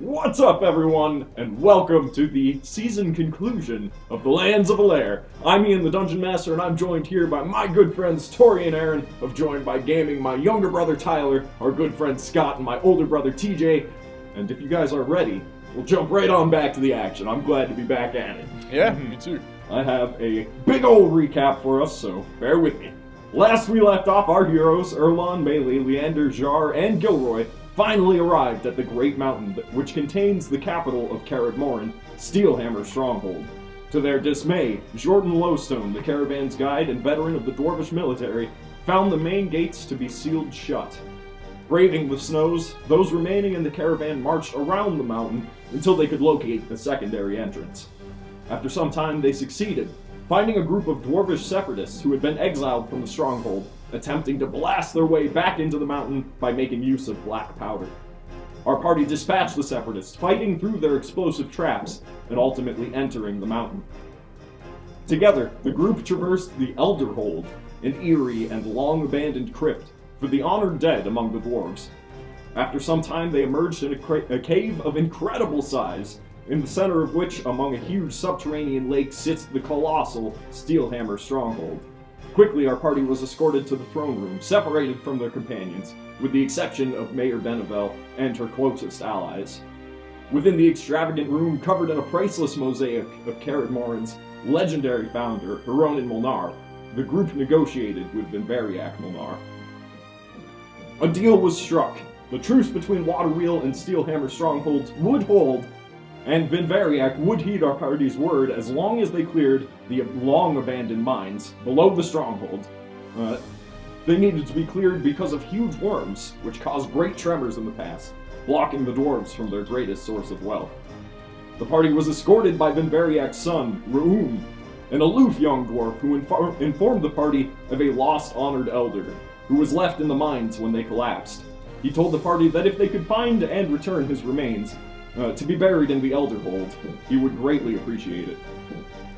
What's up, everyone, and welcome to the season conclusion of The Lands of Alaire. I'm Ian, the Dungeon Master, and I'm joined here by my good friends Tori and Aaron, of Joined by Gaming, my younger brother Tyler, our good friend Scott, and my older brother TJ. And if you guys are ready, we'll jump right on back to the action. I'm glad to be back at it. Yeah, me too. I have a big old recap for us, so bear with me. Last we left off, our heroes, Erlon, Melee, Leander, Jar, and Gilroy, finally arrived at the Great Mountain, which contains the capital of Carid Morin, Steelhammer Stronghold. To their dismay, Jordan Lowstone, the caravan's guide and veteran of the Dwarvish military, found the main gates to be sealed shut. Braving the snows, those remaining in the caravan marched around the mountain until they could locate the secondary entrance. After some time, they succeeded, finding a group of Dwarvish separatists who had been exiled from the stronghold, attempting to blast their way back into the mountain by making use of black powder. Our party dispatched the separatists, fighting through their explosive traps, and ultimately entering the mountain. Together, the group traversed the Elder Hold, an eerie and long-abandoned crypt for the honored dead among the dwarves. After some time, they emerged in a cave of incredible size, in the center of which, among a huge subterranean lake, sits the colossal Steelhammer Stronghold. Quickly, our party was escorted to the throne room, separated from their companions, with the exception of Mayor Benevel and her closest allies. Within the extravagant room, covered in a priceless mosaic of Carid Morin's legendary founder, Huronin Molnar, the group negotiated with Vinveriac Molnar. A deal was struck. The truce between Waterwheel and Steelhammer Strongholds would hold, and Vinveriac would heed our party's word as long as they cleared the long-abandoned mines below the stronghold. They needed to be cleared because of huge worms, which caused great tremors in the past, blocking the dwarves from their greatest source of wealth. The party was escorted by Vinveriac's son, Raoum, an aloof young dwarf who informed the party of a lost honored elder, who was left in the mines when they collapsed. He told the party that if they could find and return his remains, to be buried in the Elder Hold, he would greatly appreciate it.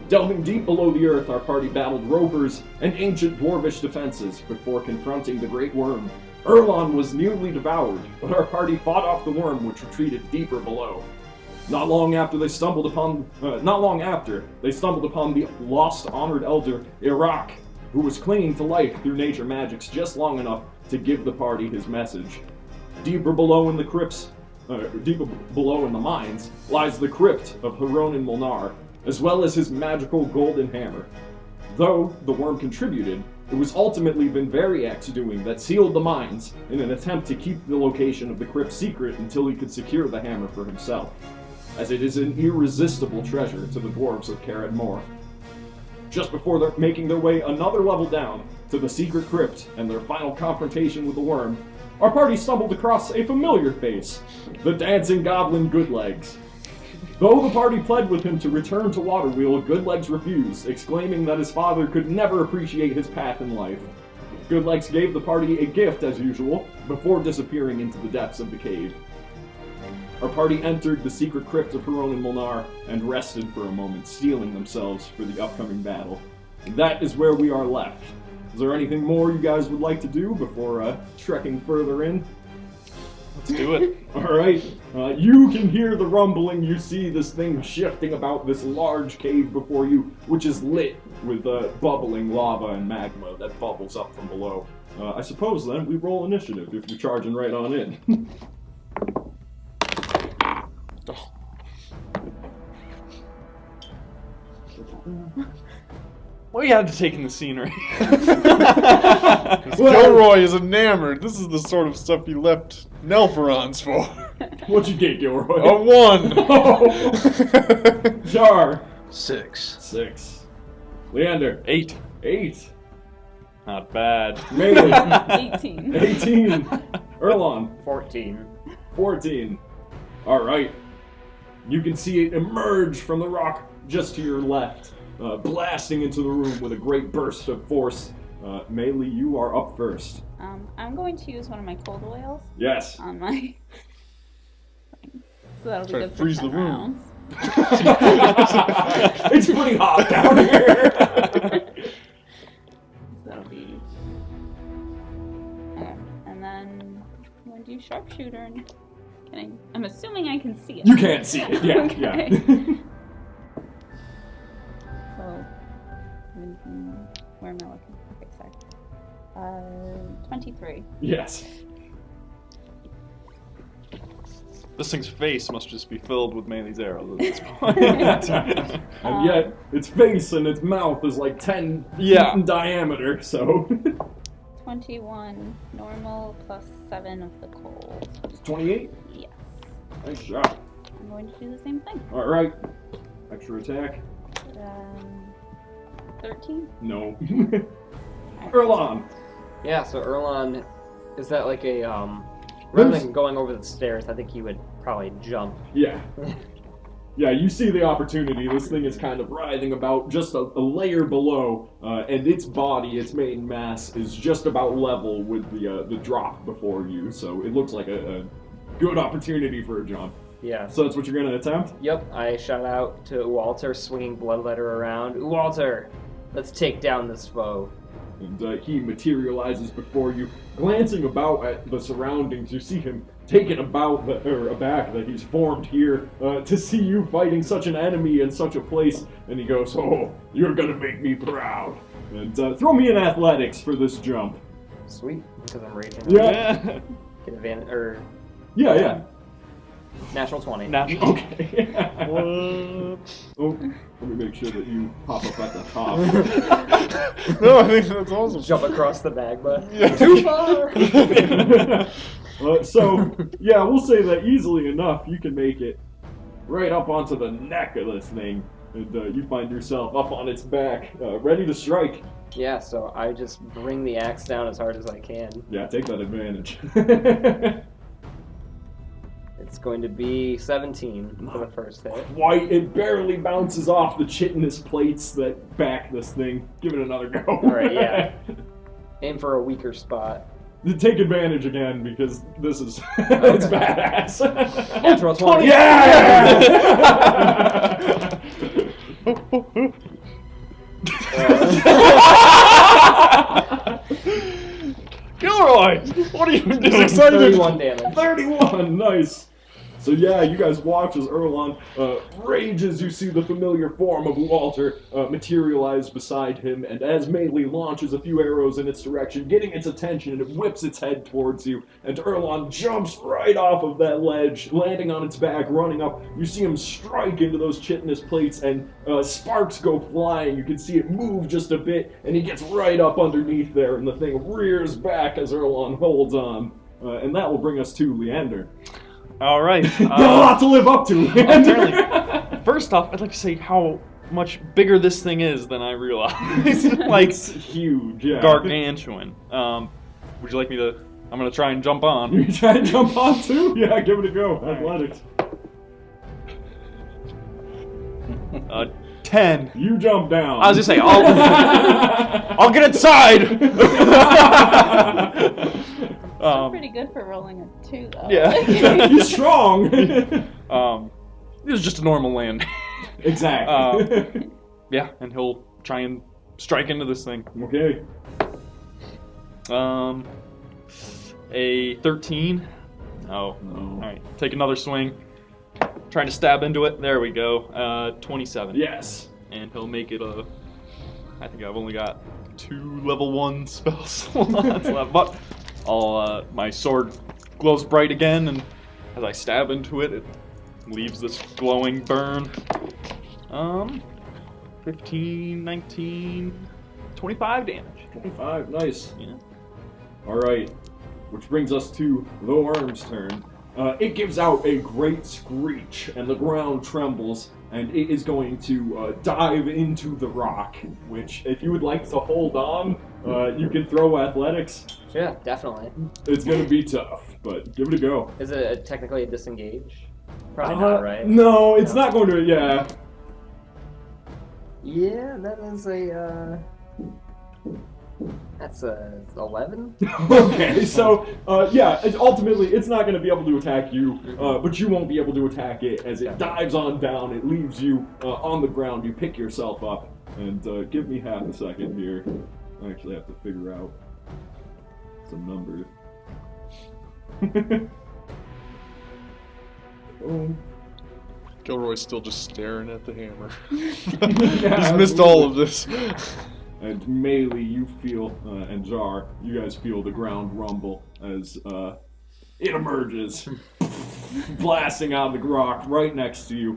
Delving deep below the earth, our party battled rovers and ancient dwarvish defenses before confronting the Great Worm. Erlon was nearly devoured, but our party fought off the worm, which retreated deeper below. Not long after, they stumbled upon the lost honored elder, Iraq, who was clinging to life through nature magics just long enough to give the party his message. Deeper below in the mines lies the crypt of Huronin Molnar, as well as his magical golden hammer. Though the worm contributed, it was ultimately Vinveriac's doing that sealed the mines in an attempt to keep the location of the crypt secret until he could secure the hammer for himself, as it is an irresistible treasure to the dwarves of Carid Mor. Just before making their way another level down to the secret crypt and their final confrontation with the worm, our party stumbled across a familiar face, the dancing goblin Goodlegs. Though the party pled with him to return to Waterwheel, Goodlegs refused, exclaiming that his father could never appreciate his path in life. Goodlegs gave the party a gift as usual, before disappearing into the depths of the cave. Our party entered the secret crypt of Huronin Molnar and rested for a moment, steeling themselves for the upcoming battle. And that is where we are left. Is there anything more you guys would like to do before trekking further in? Let's do it. Alright, you can hear the rumbling. You see this thing shifting about this large cave before you, which is lit with bubbling lava and magma that bubbles up from below. I suppose then we roll initiative if you're charging right on in. Well, you had to take in the scenery. Gilroy is enamored. This is the sort of stuff he left Nelferons for. What'd you get, Gilroy? A 1. Oh. Jar. 6. Leander. 8. 8. Not bad. Melee. 18. 18. Erlon. 14. 14. Alright. You can see it emerge from the rock just to your left, blasting into the room with a great burst of force. Melee, you are up first. I'm going to use one of my cold oils Yes. on my... So that'll be Try to good for freeze 10 the room. rounds. It's pretty hot down here. So that'll be... Okay. And then going to use sharpshooter and I'm assuming I can see it. You can't see it. Yeah, Okay. yeah. So, where am I looking? Okay, sorry. 23. Yes. This thing's face must just be filled with Melee's arrows at this point. And yet, its face and its mouth is like 10 feet in diameter, so... 21 normal plus 7 of the cold. It's 28? Yes. Nice shot. I'm going to do the same thing. Alright. Extra attack? 13? No. Erlon! Yeah, so Erlon, is that like a, rather than going over the stairs, I think he would probably jump. Yeah. Yeah, you see the opportunity. This thing is kind of writhing about just a layer below, and its body, its main mass, is just about level with the drop before you, so it looks like a good opportunity for a jump. Yeah. So that's what you're going to attempt? Yep, I shout out to Walter, swinging Bloodletter around. Walter, let's take down this foe. And he materializes before you. Glancing about at the surroundings, you see him taken aback that he's formed here to see you fighting such an enemy in such a place. And he goes, "Oh, you're gonna make me proud." And throw me in athletics for this jump. Sweet, because I'm raging. Yeah. Get advantage, or... Yeah. Natural 20. Natural. Okay. What? Oh, let me make sure that you pop up at the top. No, I think that's awesome. Jump across the magma. Yeah. Too far! So, yeah, we'll say that easily enough, you can make it right up onto the neck of this thing. And you find yourself up on its back, ready to strike. Yeah, so I just bring the axe down as hard as I can. Yeah, take that advantage. It's going to be 17 for the first hit. White, it barely bounces off the chitinous plates that back this thing. Give it another go. Alright, yeah. Aim for a weaker spot. Take advantage again, because this is it's badass. Natural 20. Yeah! Gilroy! What are you doing? 31 damage. 31, nice. So yeah, you guys watch as Erlon rages. You see the familiar form of Walter materialize beside him, and as Melee launches a few arrows in its direction, getting its attention, and it whips its head towards you, and Erlon jumps right off of that ledge, landing on its back, running up. You see him strike into those chitinous plates, and sparks go flying. You can see it move just a bit, and he gets right up underneath there, and the thing rears back as Erlon holds on. And that will bring us to Leander. All right. Got a lot to live up to. Apparently. First off, I'd like to say how much bigger this thing is than I realized. Like, it's huge, yeah. gargantuan. Would you like me to? I'm gonna try and jump on. You try and jump on too? Yeah, give it a go. Athletics. 10. You jump down. I was just saying, I'll get inside. Still pretty good for rolling a 2, though. Yeah. He's strong. It was just a normal land. Exactly. Yeah, and he'll try and strike into this thing. Okay. A 13. No. All right, take another swing. Trying to stab into it. There we go. 27. Yes. And he'll make it a... I think I've only got 2 level 1 spell slots left, but my sword glows bright again, and as I stab into it, it leaves this glowing burn. 15, 19, 25 damage. 25, nice. Yeah. Alright, which brings us to the worm's turn. It gives out a great screech, and the ground trembles, and it is going to dive into the rock, which, if you would like to hold on, you can throw athletics. Yeah, definitely. It's going to be tough, but give it a go. Is it technically a disengage? Probably not, right? No, it's not going to, yeah. Yeah, that is a, that's a 11? Okay, so, yeah, ultimately, it's not going to be able to attack you, but you won't be able to attack it as it dives on down. It leaves you on the ground. You pick yourself up, and give me half a second here. I actually have to figure out some numbers. Oh. Gilroy's still just staring at the hammer. Yeah, He's missed all of this. And Melee, you feel, and Jar, you guys feel the ground rumble as it emerges, blasting out the rock right next to you.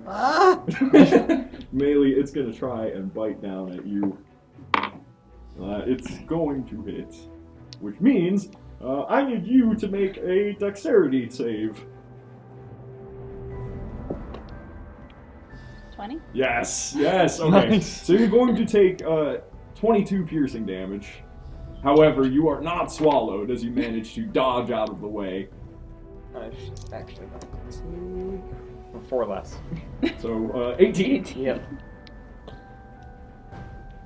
Melee, it's gonna try and bite down at you. It's going to hit, which means I need you to make a dexterity save. 20? Yes, okay. Nice. So you're going to take 22 piercing damage. However, you are not swallowed as you manage to dodge out of the way. She's actually going to 4 less. So 18. Yep.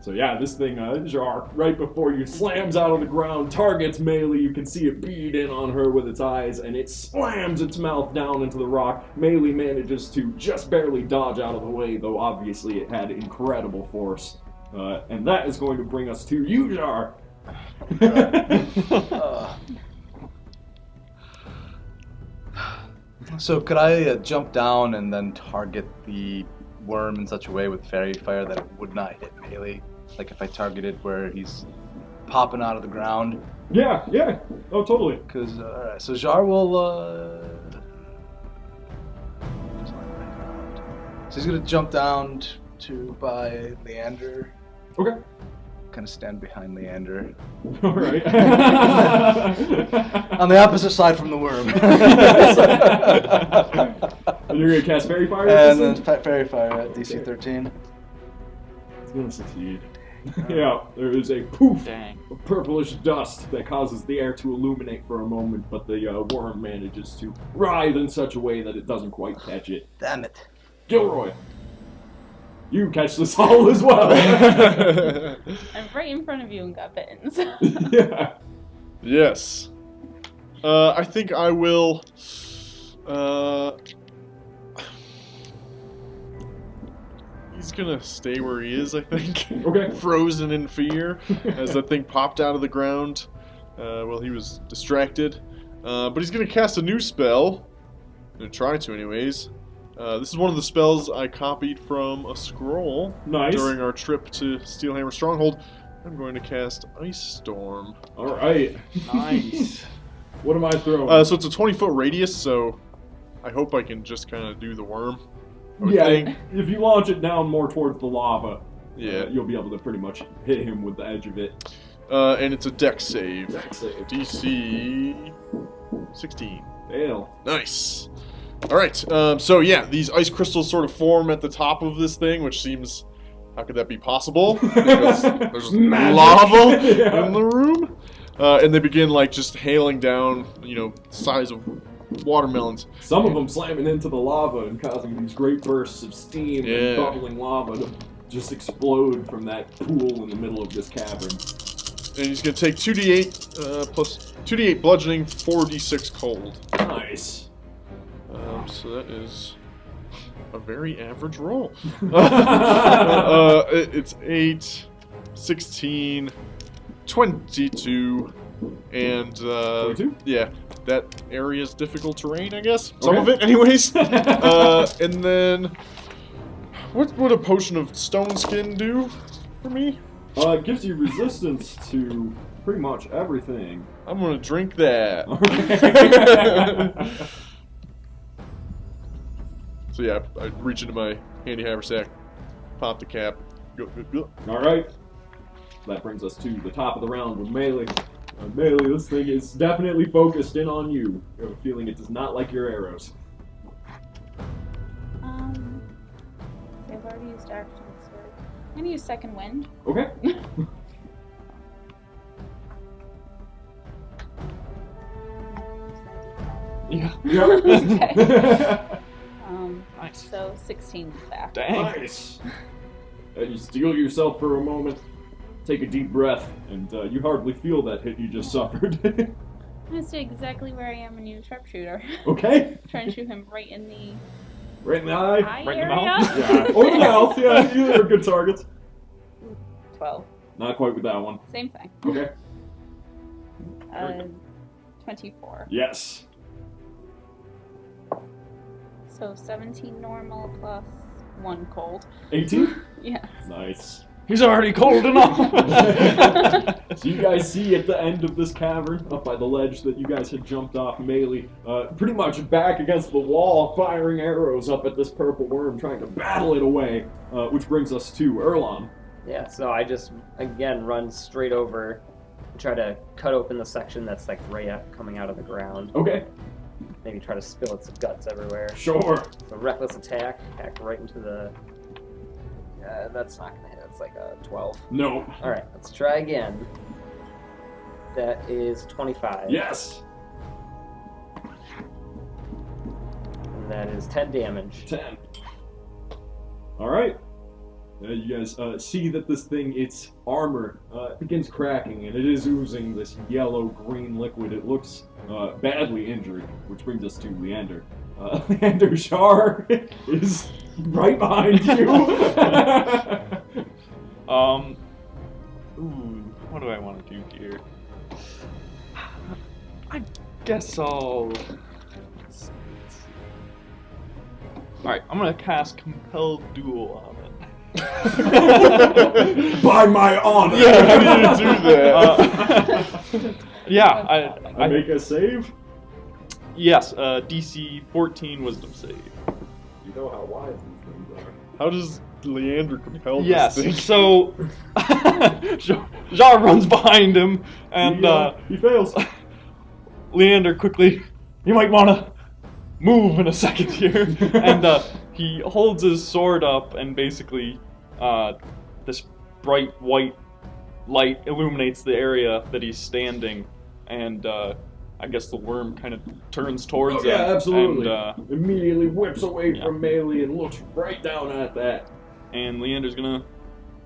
So yeah, this thing, Jar, right before you, slams out of the ground, targets Melee. You can see it bead in on her with its eyes, and it slams its mouth down into the rock. Melee manages to just barely dodge out of the way, though obviously it had incredible force. And that is going to bring us to you, Jar. So could I jump down and then target the worm in such a way with fairy fire that it would not hit Melee? Like if I targeted where he's popping out of the ground? Yeah. Oh, totally. Because, alright, so Jar will, so he's gonna jump down to by Leander. Okay. Kind of stand behind Leander. All right. On the opposite side from the worm. And you're gonna cast Fairy Fire? And then Fairy Fire at DC 13. It's gonna succeed. Yeah, there is a poof Dang. of purplish dust that causes the air to illuminate for a moment, but the worm manages to writhe in such a way that it doesn't quite catch it. Damn it. Gilroy, you catch this all as well. I'm right in front of you and got bitten. Yeah. Yes. I think I will. He's gonna stay where he is, I think. Okay. Frozen in fear as that thing popped out of the ground. Well, he was distracted. But he's gonna cast a new spell. Gonna try to, anyways. This is one of the spells I copied from a scroll Nice. during our trip to Steelhammer Stronghold. I'm going to cast Ice Storm. All right. Nice. What am I throwing? So it's a 20-foot radius, so I hope I can just kind of do the worm. I would Yeah, think. if you launch it down more towards the lava, Yeah. you'll be able to pretty much hit him with the edge of it. And it's a dex save. Dex save. DC 16. Fail. Nice. All right. So yeah, these ice crystals sort of form at the top of this thing, which seems, how could that be possible? Because there's Magic. lava Yeah. in the room, and they begin like just hailing down, size of watermelons. Some of them slamming into the lava and causing these great bursts of steam Yeah. and bubbling lava to just explode from that pool in the middle of this cavern. And he's gonna take 2d8 plus 2d8 bludgeoning, 4d6 cold. Nice. So that is a very average roll. It's 8, 16, 22, and 22? yeah, that area is difficult terrain, I guess. Some Okay. of it, anyways. And then, what would a potion of stone skin do for me? It gives you resistance to pretty much everything. I'm gonna drink that. So yeah, I reach into my handy haversack, pop the cap, go. All right. That brings us to the top of the round with Melee. Melee, this thing is definitely focused in on you. You have a feeling it does not like your arrows. They've already used action, so I'm gonna use second wind. Okay. Yeah. Yeah. Nice. So 16 back. Dang. Nice. You steel yourself for a moment, take a deep breath, and you hardly feel that hit you just suffered. I'm gonna stay exactly where I am and use sharpshooter. Okay. Try and shoot him right in the Right in the eye. eye Right in the area. mouth? Yeah. Or the mouth. Yeah, either are good targets. 12. Not quite with that one. Same thing. Okay. 24. Yes. So 17 normal plus 1 cold. 18? Yes. Nice. He's already cold enough. So you guys see at the end of this cavern, up by the ledge that you guys had jumped off melee, pretty much back against the wall, firing arrows up at this purple worm, trying to battle it away, which brings us to Erlon. Yeah, so I just, again, run straight over and try to cut open the section that's like right coming out of the ground. Okay, Maybe try to spill its guts everywhere. sure. So reckless attack, hack right into the... that's not gonna hit, it's like a 12. No. Alright, let's try again. That is 25. Yes. And that is 10 damage. 10. Alright. You guys see that this thing, its armor, begins cracking, and it is oozing this yellow-green liquid. It looks badly injured, which brings us to Leander. Leander Shar is right behind you. What do I want to do here? I guess I'll... Alright, I'm gonna cast Compel Duel on it. By my honor. Yeah, how do you do that? Yeah, I make a save. Yes, DC 14 Wisdom save. You know how wise these things are. How does Leander compel Yes, this thing? so Jar runs behind him, and he fails. Leander quickly, you might want to move in a second here, and he holds his sword up, and basically this bright white light illuminates the area that he's standing, and I guess the worm kind of turns towards him. Yeah, absolutely. And, immediately whips away yeah. from melee and looks right down at that. and Leander's gonna,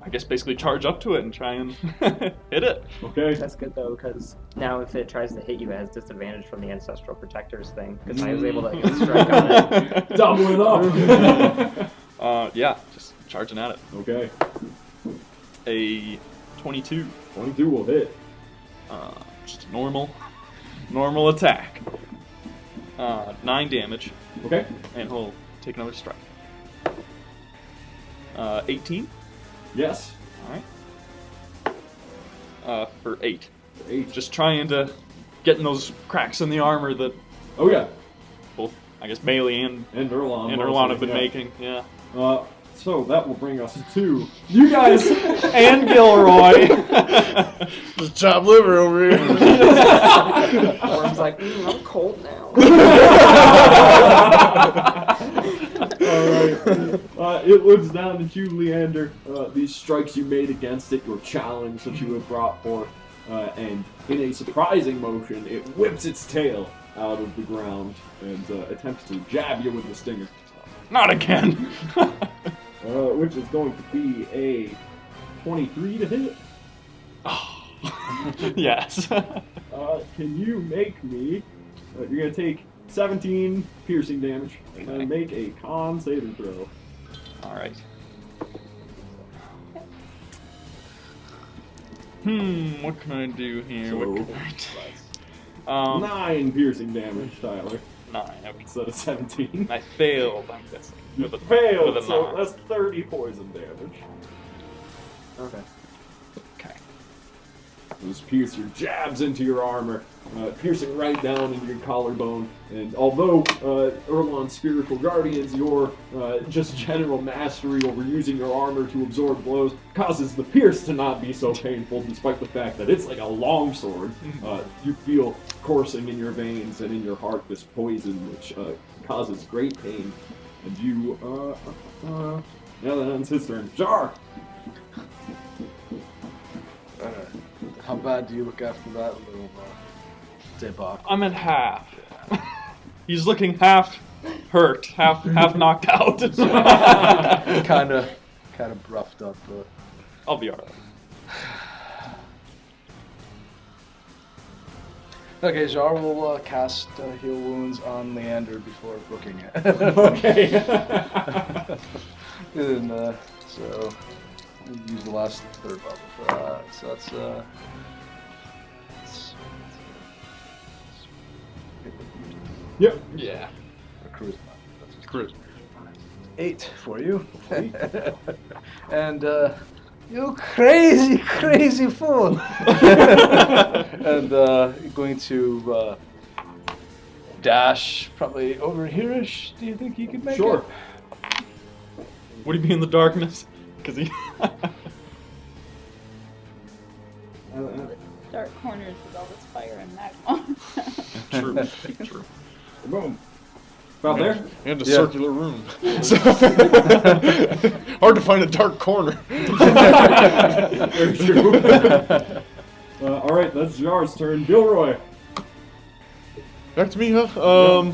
I guess, basically charge up to it and try and hit it. Okay. That's good though, because now if it tries to hit you, it has disadvantage from the Ancestral Protectors thing, because I was able to get a strike on it. Double it up. Yeah, just charging at it. Okay. A 22. 22 will hit. Just a normal attack. 9 damage, Okay. and he'll take another strike. 18. Yes. Alright. For 8. 8. Just trying to get in those cracks in the armor that Oh yeah. both, I guess, melee and And Erlon. Erlon have been yeah. making. Yeah. So that will bring us to you guys. And Gilroy. Just chop liver over here. Worm's like, I'm cold now. Alright. It looks down at you, Leander. These strikes you made against it, your challenge that you have brought forth, and in a surprising motion, it whips its tail out of the ground and attempts to jab you with the stinger. Not again. Which is going to be a 23 to hit. Yes. Can you make me... you're going to take 17 piercing damage and make a con saving throw. Alright. What can I do here? So- What can I do? 9 piercing damage, Tyler, 9. Okay. instead of 17. I failed, I'm guessing. You With a- failed, with a so 9. that's 30 poison damage. Okay. Okay. This piercer jabs into your armor, piercing right down into your collarbone. And although Erlon's spiritual guardians, your just general mastery over using your armor to absorb blows causes the pierce to not be so painful, despite the fact that it's like a long sword. You feel coursing in your veins and in your heart this poison, which causes great pain. And you, yeah, that ends his turn. Jar! How bad do you look after that little debacle? I'm at half. He's looking half hurt, half knocked out. kind of roughed up, but I'll be alright. okay. Jar will cast heal wounds on Leander before looking at. Okay. And so I'll use the last third level for that. So that's Yep. Yeah. a charisma. That's just crit. 8 for you. And you crazy fool. And going to dash probably over here-ish. Do you think he could make Sure. it? Would he be in the darkness? Because he. Dark corners with all this fire and magma. True. True. Boom. About there? And a Yeah. circular room. So hard to find a dark corner. Very true. Alright, that's Jar's turn. Gilroy. Back to me, huh?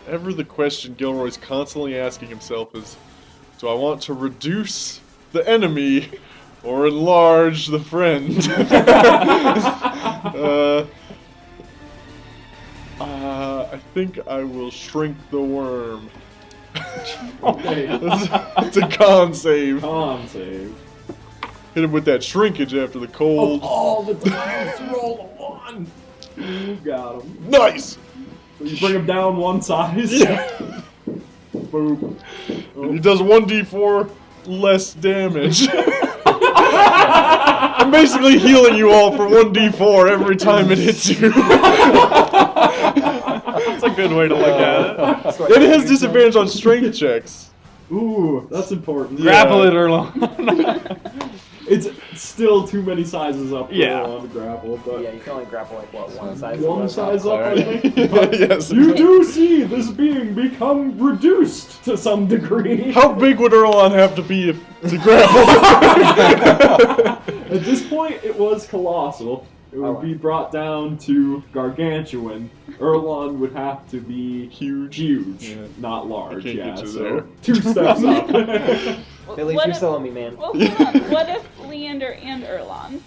Ever the question Gilroy's constantly asking himself is, do I want to reduce the enemy or enlarge the friend? I think I will shrink the worm. Okay. It's a con save. Con save. Hit him with that shrinkage after the cold. All the times to roll a 1. You got him. Nice! So you bring him down one size. Yeah. Boom. He does 1d4 less damage. I'm basically healing you all for 1d4 every time it hits you. That's a good way to look at it. It has disadvantage on strength checks. Ooh, that's important. Grapple it, Erlon. It's still too many sizes up for Yeah. on to grapple, but Yeah, you can only grapple like what, one size? one size up, I think. Yes. You do see this being become reduced to some degree. How big would Erlon have to be to grapple? At this point, it was colossal. It would be brought down to gargantuan. Erlon would have to be huge, Yeah. not large. I can't Yeah, get you so there. 2 steps up. Billy, What you're if- selling me, man. Well, hold on. What if Leander and Erlon?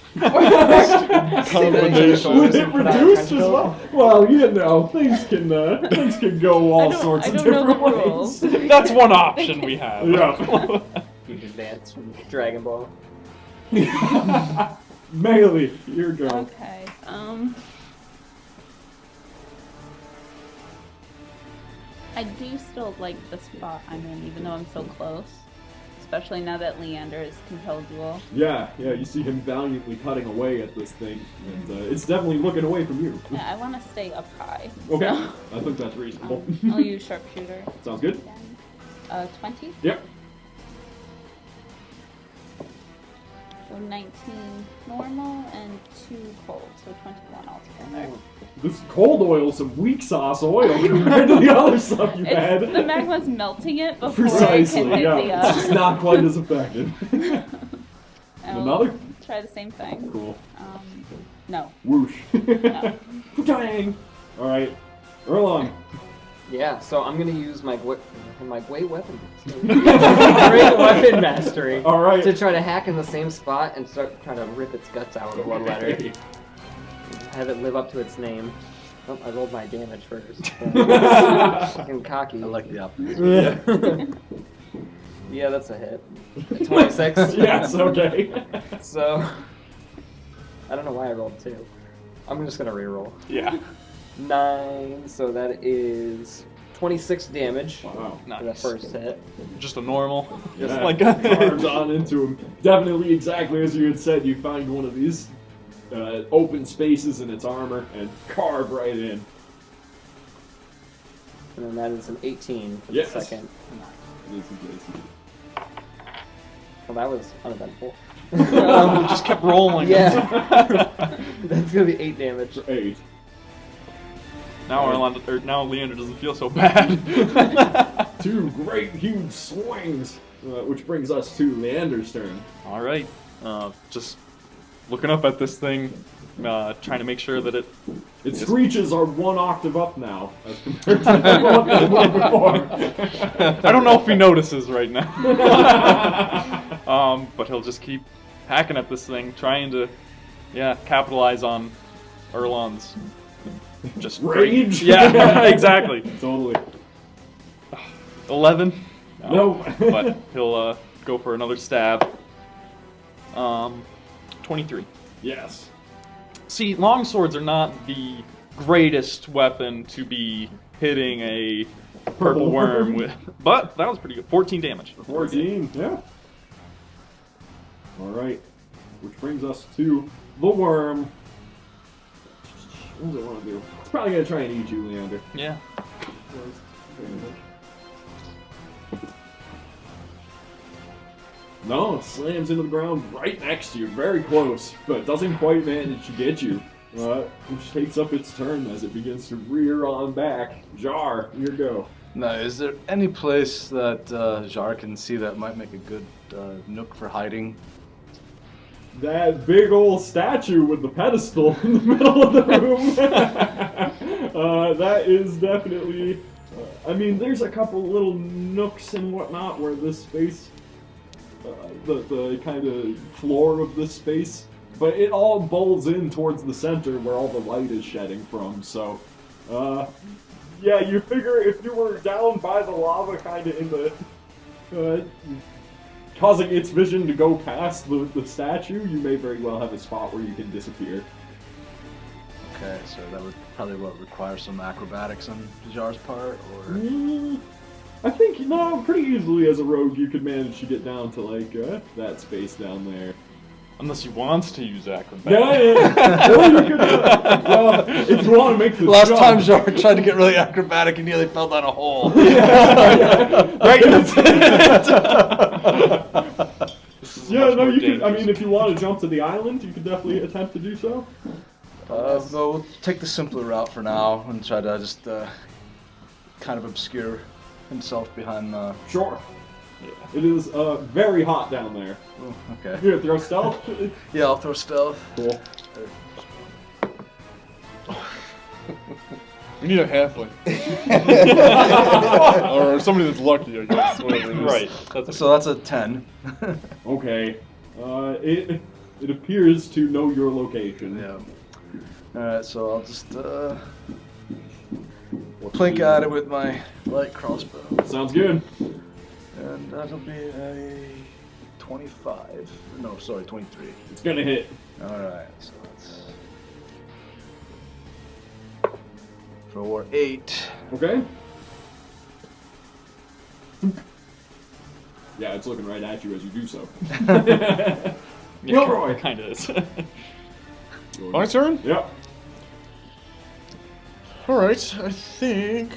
Combination. Would it reduced as well? Well, you know, things can go all sorts of I don't know different the ways. rules. That's one option we have. Yeah. You just dance from Dragon Ball. Melee, your go. Okay. I do still like the spot I'm in, even though I'm so close. Especially now that Leander is compelled duel. Yeah, you see him valiantly cutting away at this thing, and it's definitely looking away from you. Yeah, I want to stay up high. Okay, So, I think that's reasonable. I'll use sharpshooter. Sounds good? Again. 20. Yep. So 19 normal and 2 cold, so 21 altogether. This cold oil is some weak sauce oil compared to the other stuff you've had. The magma's melting it before Precisely, it can hit yeah. the It's just not quite as effective. I'll Another? Try the same thing. Cool. No. Whoosh. No. Dang. Alright. Erlon. Yeah, so I'm gonna use my great weapon. Great weapon mastery. Alright. To try to hack in the same spot and start trying to rip its guts out with one letter. Have it live up to its name. Oh, I rolled my damage first. Fucking cocky. I like the optimism. Yeah, that's a hit. 26. Yes, okay. So, I don't know why I rolled 2. I'm just gonna reroll. Yeah. 9, so that is 26 damage Wow. for the Nice. first hit. Just a normal. Just like carves on into him. Definitely exactly as you had said, you find one of these open spaces in its armor and carve right in. And then that is an 18 for Yes. the second. Well, that was uneventful. just kept rolling. Yeah. That's gonna be 8 damage. 8. Now Leander doesn't feel so bad. 2 great huge swings, which brings us to Leander's turn. All right. Just looking up at this thing, trying to make sure that it. Its screeches are 1 octave up now, as compared to what they were before. I don't know if he notices right now. But he'll just keep hacking at this thing, trying to, capitalize on Erlon's just Rage? Yeah, exactly. Totally. 11. No. But he'll go for another stab. 23. Yes. See, longswords are not the greatest weapon to be hitting a purple worm with. But that was pretty good. 14 damage. 14, yeah. Alright. Which brings us to the worm. What does it want to do? It's probably going to try and eat you, Leander. Yeah. No, it slams into the ground right next to you, very close, but doesn't quite manage to get you. Which takes up its turn as it begins to rear on back. Jar, your go. Now, is there any place that Jar can see that might make a good nook for hiding? That big old statue with the pedestal in the middle of the room. That is definitely. I mean, there's a couple little nooks and whatnot where this space, the kind of floor of this space, but it all bowls in towards the center where all the light is shedding from. So, yeah, you figure if you were down by the lava, kind of in the. Causing its vision to go past the statue, you may very well have a spot where you can disappear. Okay, so that would probably require some acrobatics on Jar's part, or I think, pretty easily as a rogue you could manage to get down to, like, that space down there. Unless he wants to use acrobatics. Yeah. Or you could, well, if you want to make the last jump. time Jar tried to get really acrobatic and nearly fell down a hole. Right. Yeah, no, you could, I mean, if you want to jump to the island, you could definitely attempt to do so. We'll take the simpler route for now and try to just kind of obscure himself behind the... Sure. It is very hot down there. Oh, okay. Here, throw stealth. Yeah, I'll throw stealth. Cool. We need a halfling. Or somebody that's lucky, I guess. Whatever it is. Right. So that's a 10. Okay. It appears to know your location. Yeah. Alright, so I'll just plink at it with my light crossbow. Sounds good. And that'll be a 25. No, sorry, 23. It's gonna hit. Alright, so that's for 8. Okay. Yeah, it's looking right at you as you do so. Gilroy! It kind of is. My turn? Yep. Alright, I think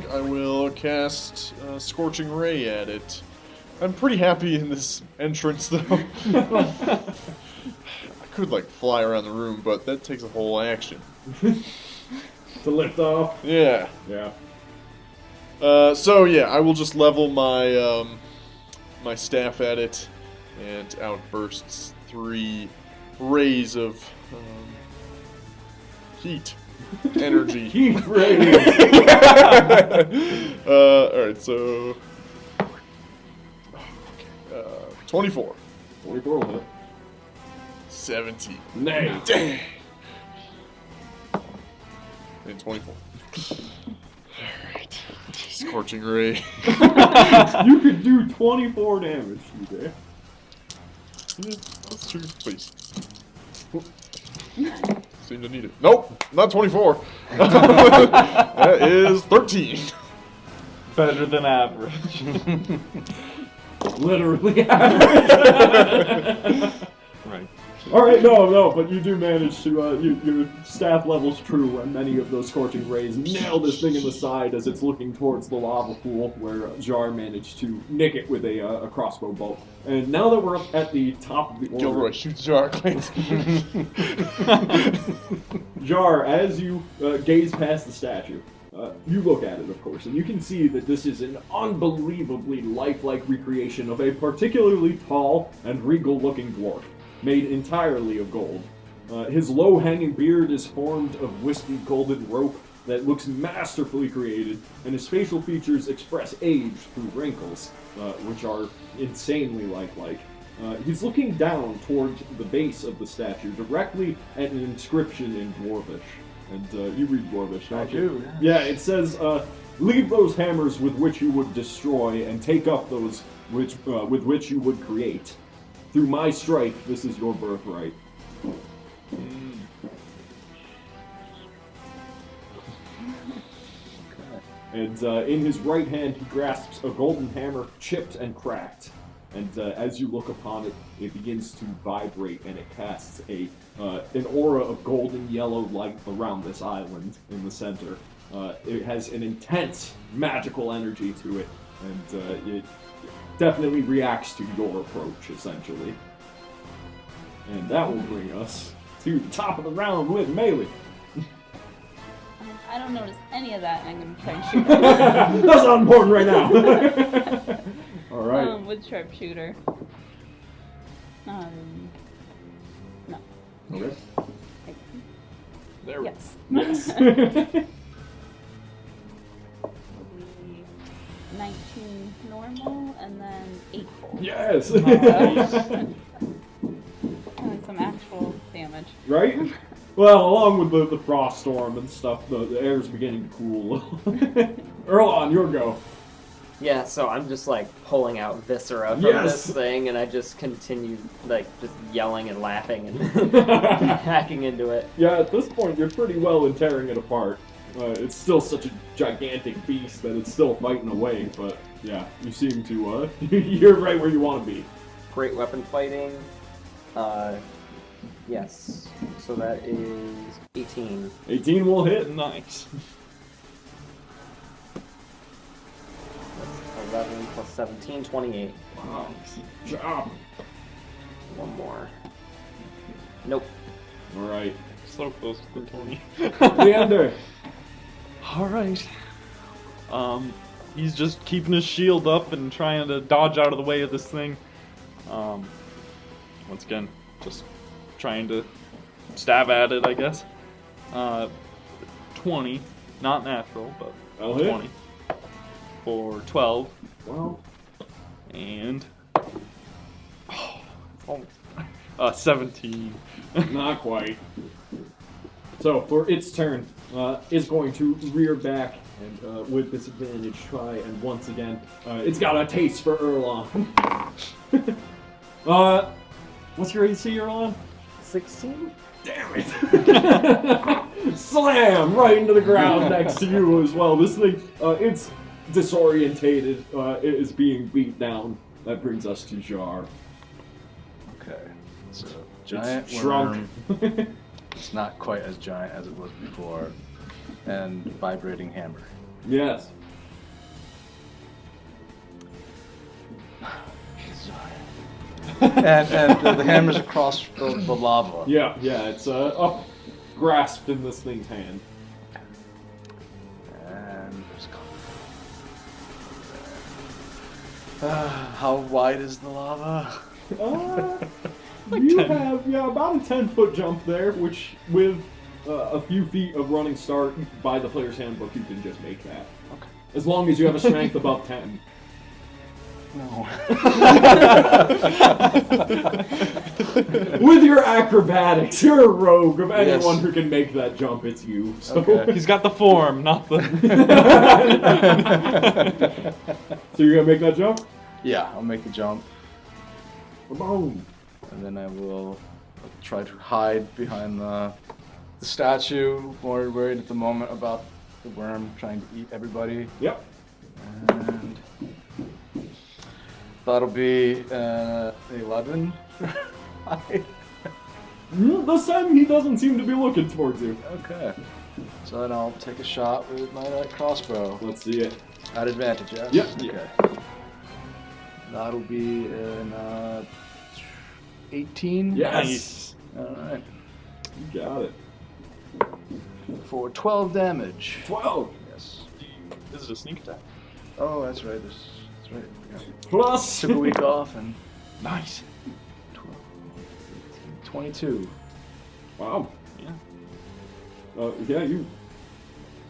I will cast Scorching Ray at it. I'm pretty happy in this entrance, though. I could, like, fly around the room, but that takes a whole action. To lift off. Yeah. Yeah. So, yeah, I will just level my, my staff at it, and outbursts 3 rays of heat. Energy. Heat rays. Alright, so... 24. 24 will hit. 17. Nay. Dang! And 24. Alright. Scorching Ray. You could do 24 damage, you there. Yeah, that's true. Please. Seem to need it. Nope, not 24. That is 13. Better than average. Literally average. Right. Alright, no, but you do manage to, your staff level's true, and many of those scorching rays nail this thing in the side as it's looking towards the lava pool, where Jar managed to nick it with a crossbow bolt. And now that we're up at the top of the order... Gilroy shoots Jar. Jar, as you gaze past the statue, you look at it, of course, and you can see that this is an unbelievably lifelike recreation of a particularly tall and regal-looking dwarf, made entirely of gold. His low-hanging beard is formed of wispy golden rope that looks masterfully created, and his facial features express age through wrinkles, which are insanely lifelike. He's looking down towards the base of the statue, directly at an inscription in Dwarvish. And you read Dwarvish, don't you? I do, Yeah, it says, leave those hammers with which you would destroy, and take up those with which you would create. Through my strife, this is your birthright. And in his right hand, he grasps a golden hammer, chipped and cracked. And as you look upon it, it begins to vibrate, and it casts an aura of golden yellow light around this island in the center. It has an intense magical energy to it, and it definitely reacts to your approach, essentially. And that will bring us to the top of the round with melee. I don't notice any of that, and I'm going to try and shoot it. That's not important right now. All right. With sharpshooter. No. Okay. There we Yes. Yes. 19 normal, and then 8 full. Yes. And then some actual damage. Right? Well, along with the frost storm and stuff, the air's beginning to cool. Erlon, your go. Yeah, so I'm just like pulling out viscera from Yes. this thing, and I just continue like just yelling and laughing and hacking into it. Yeah, at this point, you're pretty well in tearing it apart. It's still such a gigantic beast that it's still fighting away, but yeah, you seem to, you're right where you want to be. Great weapon fighting. Yes. So that is 18. 18 will hit. Nice. That's 11 plus 17, 28. Wow. Good job. One more. Nope. All right. So close to the 20. Leander. Alright. He's just keeping his shield up and trying to dodge out of the way of this thing. Once again, just trying to stab at it, I guess. 20. Not natural, but That'll hit. 20. For 12. Well, And... 17. not quite. So, for its turn, it's going to rear back and with disadvantage try, and once again, it's got a taste for Erlon. What's your AC, Erlon? 16? Damn it! Slam! Right into the ground next to you as well. This thing, it's disorientated. It is being beat down. That brings us to Jar. Okay. So giant It's shrunk. worm. It's not quite as giant as it was before. And vibrating hammer. Yes. and the hammer's across the lava. Yeah, it's up, grasped in this thing's hand. And there's how wide is the lava? You have, about a 10-foot jump there, which with a few feet of running start by the player's handbook, you can just make that. Okay. As long as you have a strength above 10. No. With your acrobatics, you're a rogue. Of anyone Yes. who can make that jump, it's you. So, Okay. He's got the form, not the... so you're gonna make that jump? Yeah, I'll make the jump. Boom. And then I will try to hide behind the statue. More worried at the moment about the worm trying to eat everybody. Yep. And that'll be 11. This time he doesn't seem to be looking towards you. Okay. So then I'll take a shot with my light crossbow. Let's see it. At advantage, yes? Yep. Okay. That'll be an 18. Yes. Alright. You got it. For 12 damage. 12. Yes. This is a sneak attack. Oh, that's right. That's right. I forgot. Plus. Took a week off and Nice. 12, 18, 22. Wow. Yeah. Yeah, you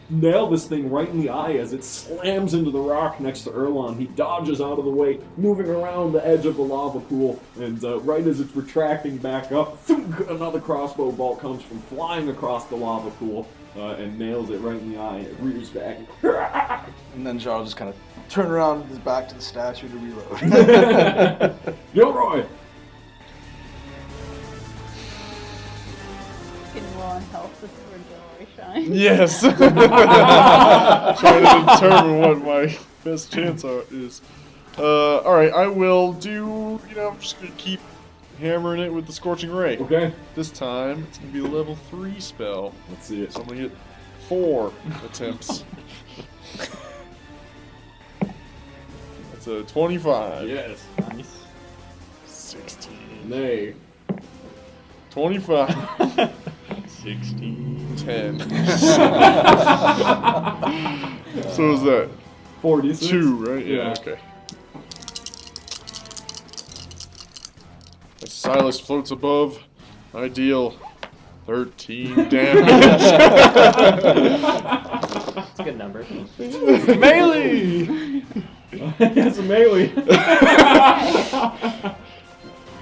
nail this thing right in the eye as it slams into the rock next to Erlon. He dodges out of the way, moving around the edge of the lava pool, and right as it's retracting back up, thunk, another crossbow bolt comes from flying across the lava pool and nails it right in the eye, and it rears back. And then Jarl just kind of turn around with his back to the statue to reload. Gilroy! getting low on health. This is where Gilroy shines. Yes. Trying to determine what my best chance is. All right, I will do. I'm just gonna keep hammering it with the Scorching Ray. Okay. This time it's gonna be a level 3 spell. Let's see it. So I'm gonna get 4 attempts. That's a 25. Yes. Nice. 16. Nay. 25. 16. 10. So is that 46. 2, right? Yeah. Okay. As Silas floats above, I deal 13 damage. That's a good number. Melee! It's a melee.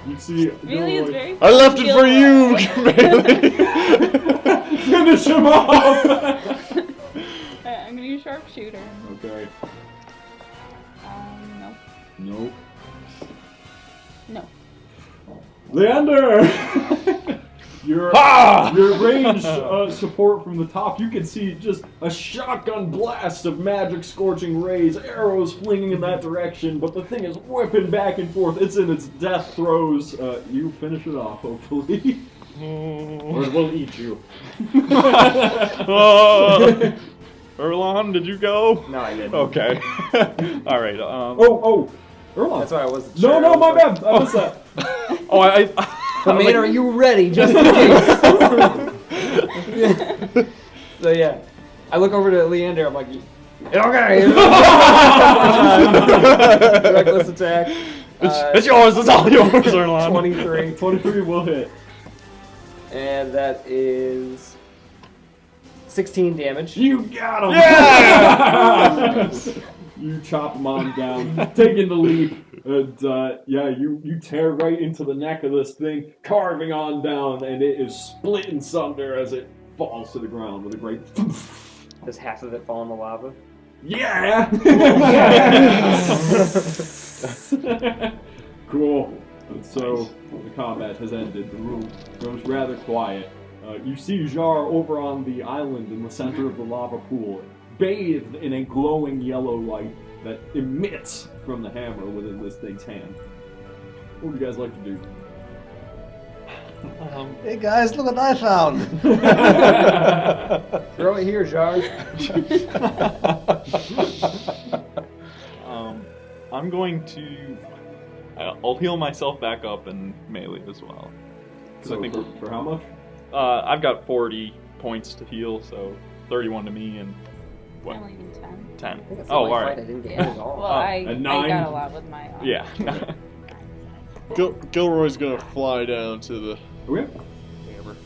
You see, Melee is very. I left it for you, Melee! Finish him off. Alright, I'm gonna use sharpshooter. Okay. No. Nope. No. Leander! Your ranged support from the top, you can see just a shotgun blast of magic scorching rays, arrows flinging in that direction, but the thing is whipping back and forth. It's in its death throes. You finish it off, hopefully. Or it will eat you. Erlon, did you go? No, I didn't. Okay. All right. Oh, Erlon. That's why I wasn't sure. No, my bad. I missed that. Oh, I But man, are you ready just in case? So yeah, I look over to Leander. I'm like, okay. Reckless attack. It's yours. It's all yours, Erlon. 23, 23 will hit. and that is 16 damage. You got him! Yeah! You chop him on down, taking the leap, and you tear right into the neck of this thing, carving on down, and it is split in sunder as it falls to the ground with a great. Does half of it fall in the lava? Yeah! Cool. And so the combat has ended. The room goes rather quiet. You see Jar over on the island in the center of the lava pool, bathed in a glowing yellow light that emits from the hammer within this thing's hand. What would you guys like to do? Hey guys, look what I found! Throw it here, Jar. I'm going to. I'll heal myself back up and melee as well. So I think for how much? I've got 40 points to heal, so 31 to me and what? I only need 10. 10. I think that's the Oh, only all fight right. I didn't get at all. Well, I a 9? got a lot with my. Yeah. Gilroy's gonna fly down to the Okay. hammer.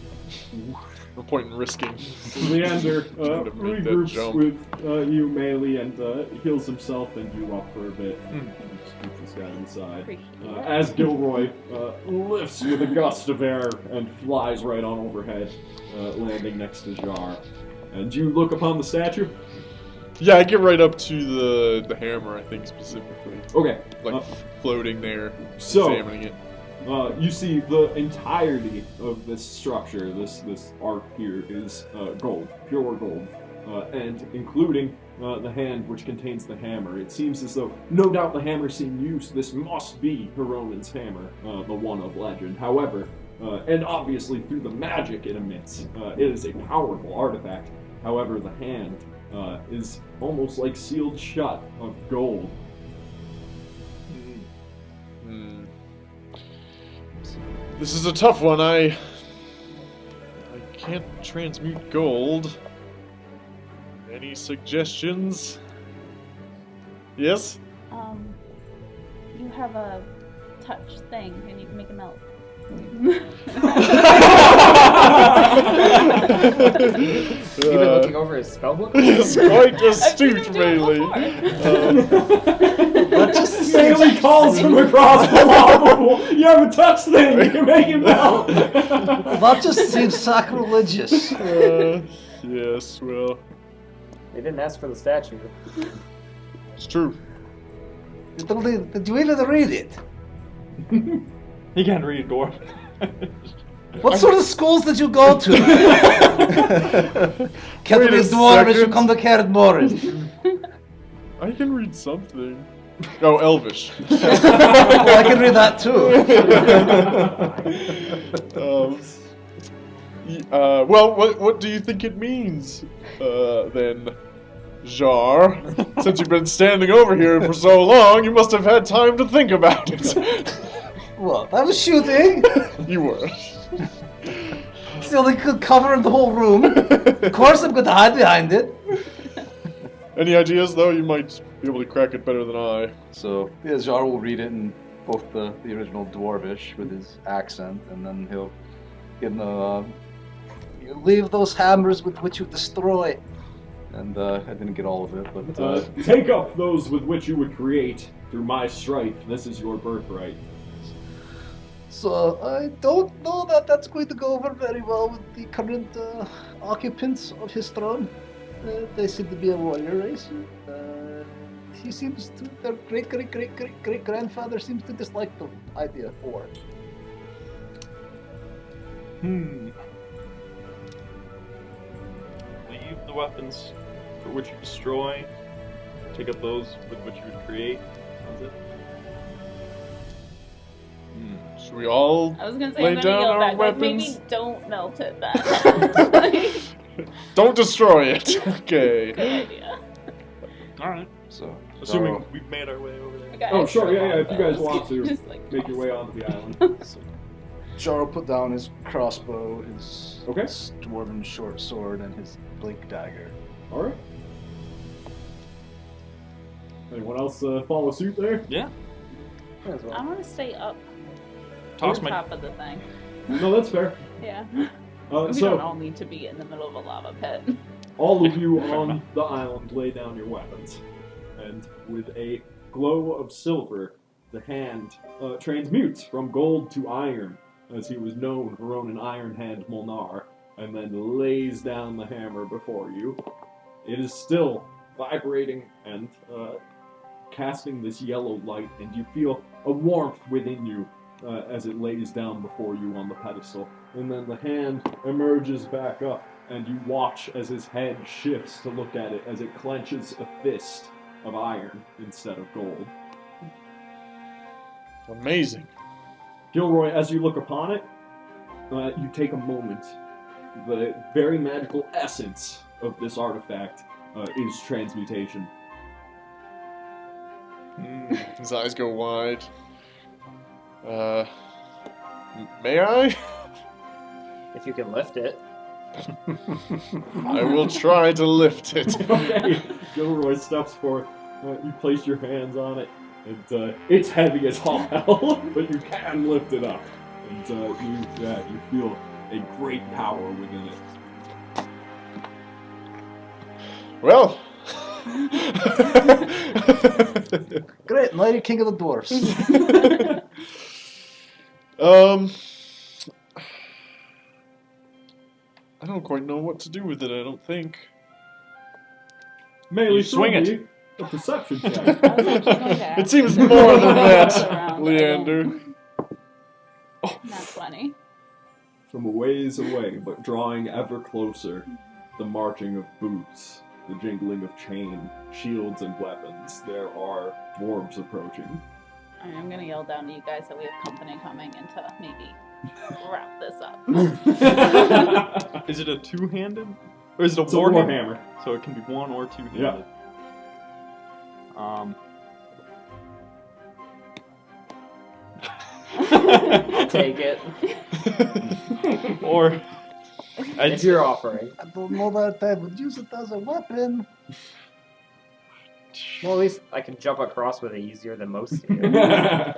No point in risking. Leander Trying to make that regroups jump. with you, Melee, and heals himself and you up for a bit. Mm. Just keep this guy inside. Appreciate it. As Gilroy lifts with a gust of air and flies right on overhead, landing next to Jar. And you look upon the statue? Yeah, I get right up to the hammer, I think, specifically. Okay. Like, floating there, so- examining it. You see the entirety of this structure, this arc here, is gold, pure gold, and including the hand which contains the hammer. It seems as though, no doubt the hammer's seen use. This must be Hiroman's hammer, the one of legend. However, and obviously through the magic it emits, it is a powerful artifact. However, the hand is almost like sealed shut of gold. Hmm. This is a tough one. I can't transmute gold. Any suggestions? Yes? You have a touch thing, and you can make it melt. You've been looking over his spellbook? It's quite I've seen astute, him do it Melee. Melee calls him across the lava pool. You have a touch thing. You can make it melt. That just seems sacrilegious. Yes, well, They didn't ask for the statue. it's true. Did you even read it? He can't read dwarf. What sort of schools did you go to? Can't Wait be a a dwarvish, you second. come to Carrot Morris. I can read something. Oh, Elvish. Well, I can read that too. Well, what do you think it means, then, Jar? Since you've been standing over here for so long, you must have had time to think about it. What? I was shooting. You were. It's the only good cover in the whole room. Of course I'm going to hide behind it. Any ideas, though? You might be able to crack it better than I. So, yeah, Jar will read it in both the original Dwarvish with his accent, and then he'll get you leave those hammers with which you destroy. And I didn't get all of it, but... Take up those with which you would create through my strife. This is your birthright. So, I don't know that that's going to go over very well with the current occupants of his throne. They seem to be a warrior race. He seems to, their great-great-great-great-great-grandfather seems to dislike the idea of war. Leave the weapons for which you destroy. Take up those with which you would create. That's it. Should we all I was gonna say lay I'm gonna down yell our back, like, weapons? maybe don't melt it then. Don't destroy it. Okay. Good idea. Alright. So, Assuming we've made our way over there. Okay, Oh, I sure, should've yeah, gone if you guys first. want to Just, like, make your toss way it. onto the island. Jar will put down his crossbow, his Okay. dwarven short sword, and his blink dagger. Alright. Anyone else follow suit there? Yeah. As well. I want to stay up Toss on my. top of the thing. No, that's fair. Yeah. We don't all need to be in the middle of a lava pit. All of you on the island lay down your weapons, and with a glow of silver, the hand transmutes from gold to iron, as he was known for owning Iron Hand Molnar, and then lays down the hammer before you. It is still vibrating and casting this yellow light, and you feel a warmth within you as it lays down before you on the pedestal. And then the hand emerges back up, and you watch as his head shifts to look at it as it clenches a fist of iron instead of gold. Amazing. Gilroy, as you look upon it, you take a moment. The very magical essence of this artifact is transmutation. His eyes go wide. May I? If you can lift it. I will try to lift it. Okay, Gilroy steps forth. You place your hands on it, and it's heavy as all hell, but you can lift it up. And you feel a great power within it. Well. Great, mighty king of the dwarfs. I don't quite know what to do with it, I don't think. Melee, You swing throw it. me a perception check. I was actually going to ask. It seems more than that, Around, Leander. Not 20. From a ways away, but drawing ever closer, the marching of boots, the jingling of chain, shields, and weapons. There are dwarves approaching. I'm going to yell down to you guys that we have company coming and to maybe wrap this up. Is it a two-handed? Or is it a It's a warhammer? warhammer. So it can be one or two-handed. Yeah. Take it. Or If you're offering. I don't know that I would use it as a weapon. Well, at least I can jump across with it easier than most of you. To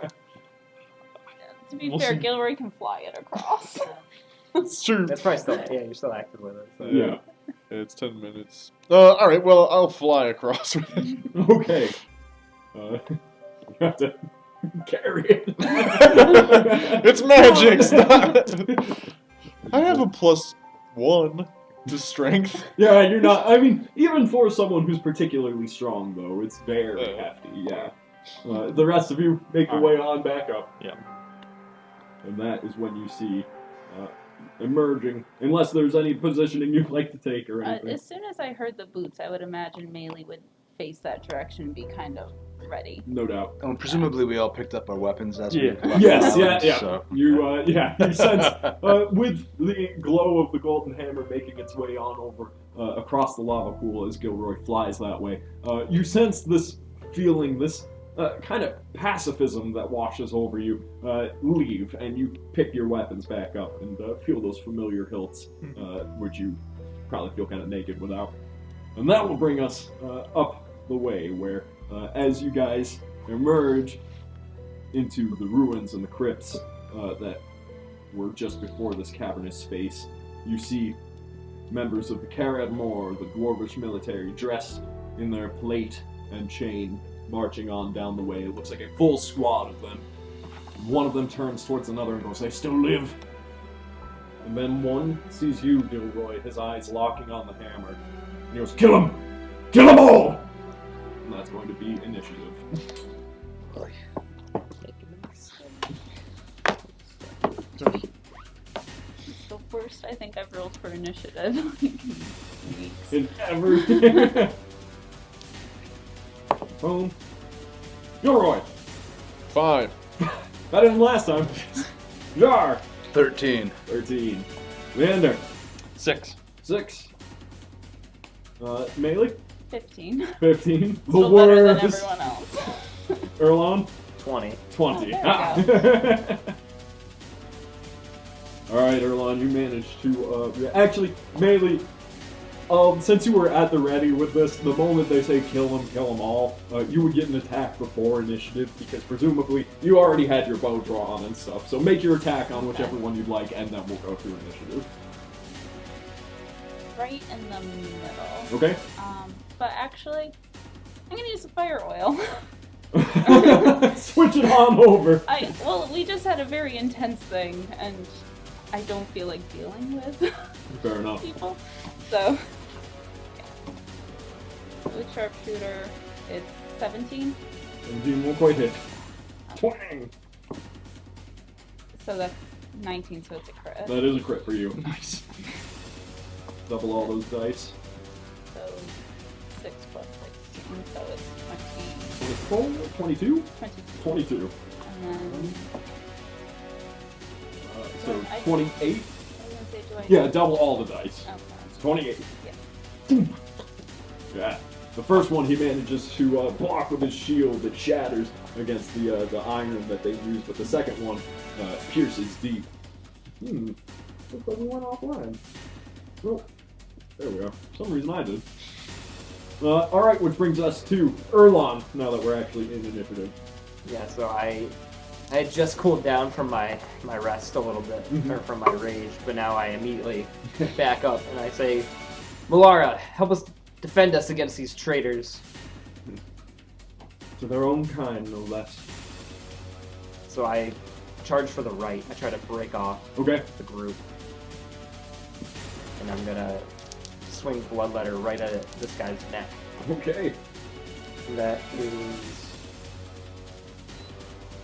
be We'll fair, see. Gilroy can fly it across. It's true. That's probably still, yeah, you're still active with it. So. Yeah. It's 10 minutes. Alright, well, I'll fly across with it. Okay. You have to carry it. It's magic, it's not. I have a +1 to strength. Yeah, you're not. I mean, even for someone who's particularly strong, though, it's very hefty. Yeah. The rest of you make your way on back up. Yeah. And that is when you see emerging, unless there's any positioning you'd like to take or anything. As soon as I heard the boots, I would imagine Melee would face that direction and be kind of ready. No doubt. Presumably we all picked up our weapons as Yeah. we left Yes, the yeah, island, yeah. So. You sense, with the glow of the golden hammer making its way on over across the lava pool as Gilroy flies that way, you sense this feeling, this kind of pacifism that washes over you, leave, and you pick your weapons back up and feel those familiar hilts, which you probably feel kind of naked without. And that will bring us up the way where, as you guys emerge into the ruins and the crypts that were just before this cavernous space, you see members of the Karad Mor, the dwarvish military, dressed in their plate and chain, marching on down the way. It looks like a full squad of them. One of them turns towards another and goes, "They still live." And then one sees you, Gilroy, his eyes locking on the hammer. And he goes, "Kill him! Kill them all!" And that's going to be initiative. The worst I think I've rolled for initiative in weeks. In every... Boom. Gilroy! 5. That didn't last time. Jar! 13. 13. Leander. 6. 6. Melee. 15. 15. The Still better than worst. everyone else. Erlon. 20. 20. Oh, there Alright, Erlon, you managed to, actually, Melee, since you were at the ready with this, the moment they say kill them all, you would get an attack before initiative, because presumably you already had your bow drawn and stuff, so make your attack on whichever one you'd like, and then we'll go through initiative. Right in the middle. Okay? But actually, I'm gonna use the fire oil. Switch it on over. Well, we just had a very intense thing, and I don't feel like dealing with Fair enough. people. So, with sharpshooter, it's 17. 17 won't quite hit. Twang! So that's 19, so it's a crit. That is a crit for you. Nice. Double all those dice. So 6 plus 16, so it's 24, 22? 22. 22. And then, So I- 28? I was gonna say, do I... Yeah, double all the dice. Okay. It's 28. Yeah. Yeah. The first one he manages to block with his shield that shatters against the iron that they use, but the second one pierces deep. Looks like we went offline. Oh, there we are. For some reason I did. Alright, which brings us to Erlon, now that we're actually in initiative. Yeah, so I had just cooled down from my rest a little bit, or from my rage, but now I immediately back up and I say, Malara, help us defend us against these traitors. To their own kind, no less. So I charge for the right. I try to break off Okay. the group. And I'm gonna swing Bloodletter right at this guy's neck. Okay. That is...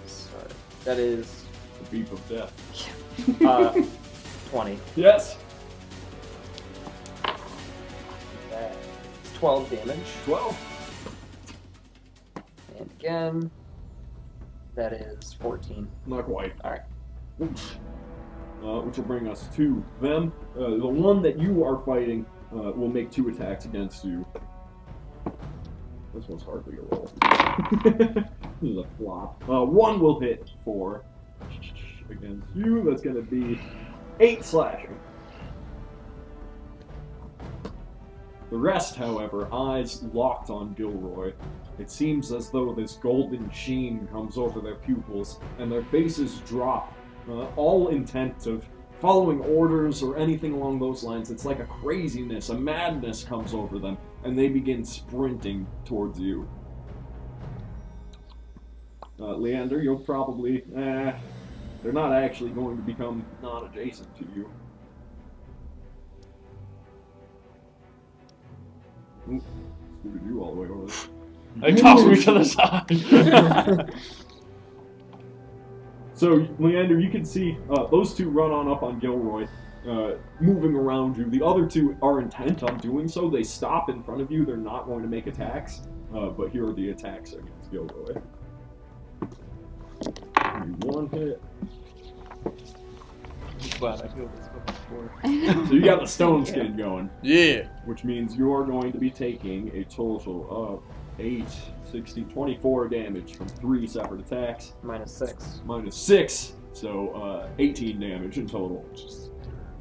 Sorry. That is... The beep of death. 20. Yes! That's 12 damage. 12. And again, that is 14. Not quite. Alright. Which will bring us to them. The one that you are fighting will make 2 attacks against you. This one's hardly a roll. This is a flop. One will hit for against you. That's going to be 8 slashing. The rest, however, eyes locked on Gilroy. It seems as though this golden sheen comes over their pupils, and their faces drop, all intent of following orders or anything along those lines. It's like a craziness, a madness comes over them, and they begin sprinting towards you. Leander, you'll probably... they're not actually going to become non-adjacent to you. Ooh, Scooby-Doo all the way over there. They toss me to the side. So, Leander, you can see those two run on up on Gilroy, moving around you. The other two are intent on doing so. They stop in front of you. They're not going to make attacks. But here are the attacks against Gilroy. One hit. I'm glad I healed this before. So you got the stone skin going. Yeah. Which means you are going to be taking a total of 8, 16, 24 damage from 3 separate attacks. -6. -6, so 18 damage in total. Just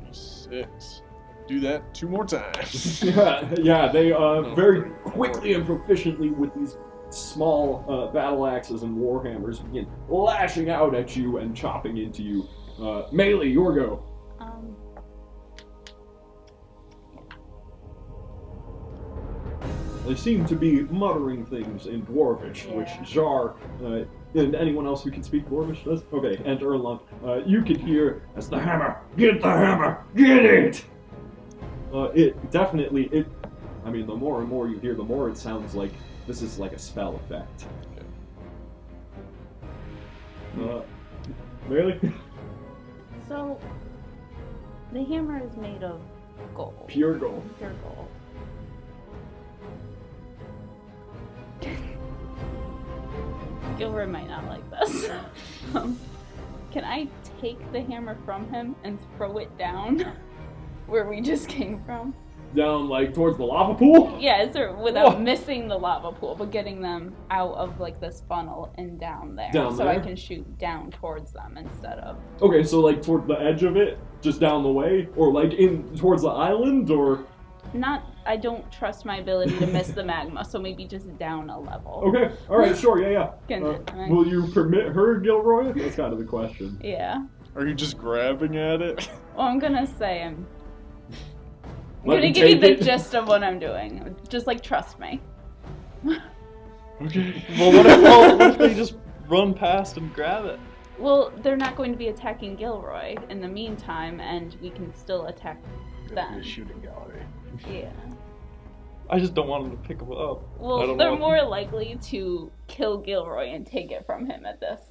36. Do that 2 more times. yeah, they very quickly and proficiently with these small battle axes and warhammers begin lashing out at you and chopping into you. Melee, your go. They seem to be muttering things in Dwarvish, which Jar and anyone else who can speak Dwarvish does. Okay, and Erlon, you can hear as the hammer, get the hammer, get it! It definitely, I mean, the more and more you hear, the more it sounds like this is like a spell effect. Really? So, the hammer is made of gold. Pure gold. Pure gold. Gilroy might not like this. Can I take the hammer from him and throw it down where we just came from? Down, like, towards the lava pool? Yeah, without missing the lava pool, but getting them out of, like, this funnel and down there. Down so there? I can shoot down towards them instead of... Okay, so, like, toward the edge of it? Just down the way? Or, like, in towards the island? Or... I don't trust my ability to miss the magma, so maybe just down a level. Okay, alright, sure, yeah. Can Will you permit her, Gilroy? That's kind of the question. Yeah. Are you just grabbing at it? Well, I'm gonna say I'm Let gonna me give you take the it. gist of what I'm doing. Just, like, trust me. Okay. Well, what if they just run past and grab it? Well, they're not going to be attacking Gilroy in the meantime, and we can still attack them. Shooting gallery. Yeah. I just don't want them to pick them up. I Well, don't they're want- more likely to kill Gilroy and take it from him at this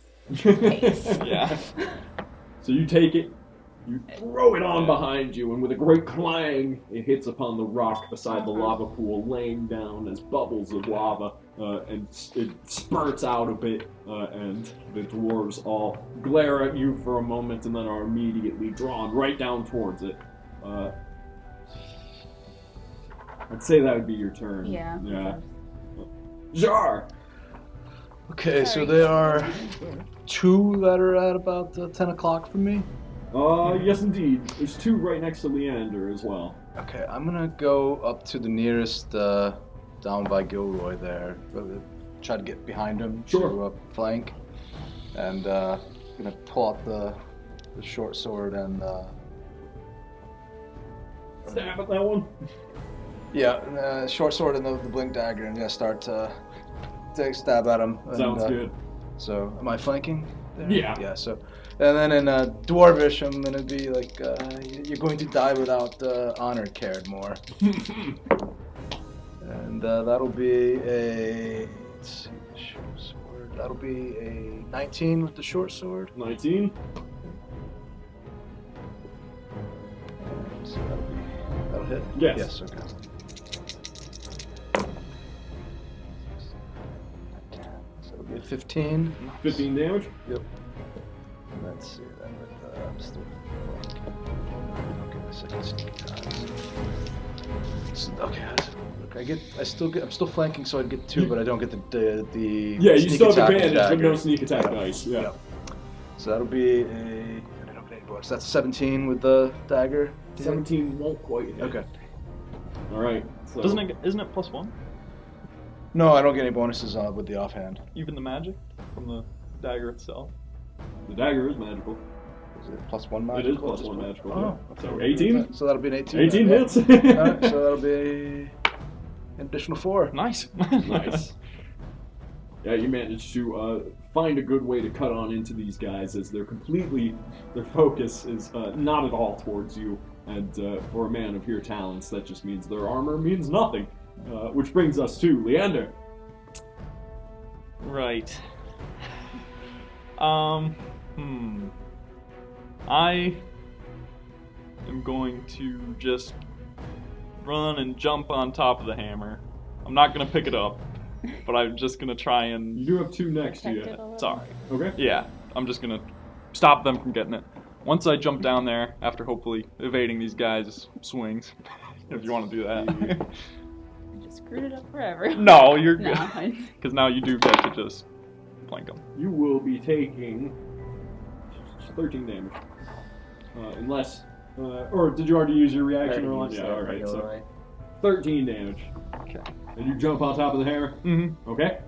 pace. Yeah. So you take it, you throw it on behind you, and with a great clang, it hits upon the rock beside the lava pool, laying down as bubbles of lava, and it spurts out a bit, and the dwarves all glare at you for a moment and then are immediately drawn right down towards it. I'd say that would be your turn. Yeah. Jar! Okay, so Sorry. there are 2 that are at about 10 o'clock from me. Yes indeed. There's 2 right next to Leander as well. Okay, I'm gonna go up to the nearest, down by Gilroy there. Try to get behind him Sure. to flank. And gonna pull out the short sword and Stab at that one. short sword and the blink dagger, and start to take a stab at him. And, Sounds good. So, am I flanking? There? Yeah. Yeah. So, and then in Dwarvish, I'm gonna be like, "You're going to die without honor cared more." And that'll be a. Let's see, the short sword. That'll be a 19 with the short sword. 19. So that'll hit. Yes. Yes. Okay. So it'll be a 15. 15 damage. Yep. Let's see then with I'm still flanking. Okay, my second sneak attack. Okay, I'm still flanking, so I'd get 2, but I don't get the Yeah, you sneak still have attack with advantage, but dagger. no sneak attack dice. Yeah. So that'll be a. I don't get any bonus. That's 17 with the dagger. 17 won't quite hit. Okay. All right. So Isn't it +1? No, I don't get any bonuses with the offhand. Even the magic from the dagger itself. the dagger is magical. Is it +1 It magical? is +1 magical. Oh, yeah. So 18. So that'll be an 18. 18 then, hits. yeah. Alright, so that'll be an additional 4. Nice. Nice. Yeah, you managed to find a good way to cut on into these guys as their focus is not at all towards you. And for a man of your talents, that just means their armor means nothing. Which brings us to Leander. Right. I am going to just run and jump on top of the hammer. I'm not gonna pick it up, but I'm just gonna try and. You do have two next to Protect it you. a little. Sorry. Okay. Yeah, I'm just gonna stop them from getting it. Once I jump down there, after hopefully evading these guys' swings, if you want to do that. I just screwed it up forever. No, you're good. No. Because now you do get to just plank them. You will be taking 13 damage. Unless, or did you already use your reaction or Use Yeah, that all right. regular So way. 13 damage. Okay. And you jump on top of the hammer. Mm-hmm. Okay.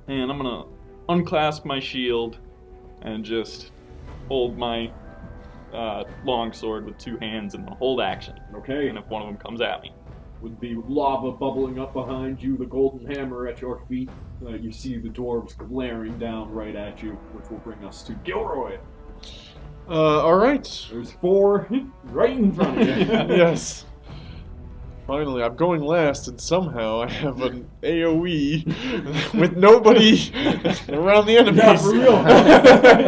And I'm gonna unclasp my shield and just hold my long sword with two hands and hold action. Okay. And if one of them comes at me, With the lava bubbling up behind you, the golden hammer at your feet, you see the dwarves glaring down right at you, which will bring us to Gilroy. Alright. There's 4 right in front of you. Yes. Finally, I'm going last, and somehow I have an AoE with nobody around the enemies. Yeah, for real.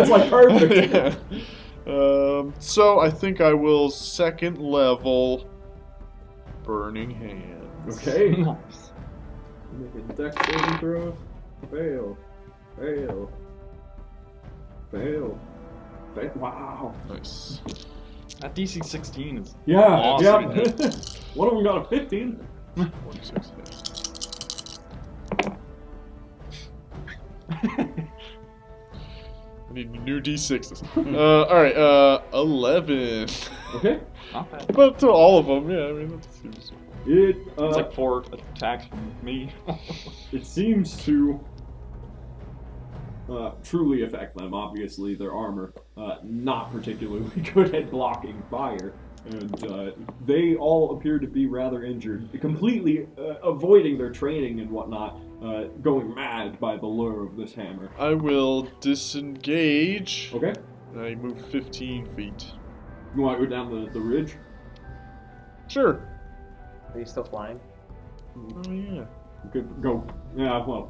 It's like perfect. Yeah. So I think I will second level Burning Hands. Okay. Make a dex saving throw. Fail. Fail. Fail. Fail. Wow. Nice. that DC 16 is Yeah. awesome. Yeah. One of them got a 15. 46, I need new D6s. Alright, 11. Okay. Not bad. But to all of them, yeah, I mean, that seems... It It's like 4 attacks from me. it seems to truly affect them. Obviously, their armor not particularly good at blocking fire, and they all appear to be rather injured, completely avoiding their training and whatnot, going mad by the lure of this hammer. I will disengage. Okay, I move 15 feet. you want to go down the ridge? Sure. Are you still flying? Oh, yeah. You could go,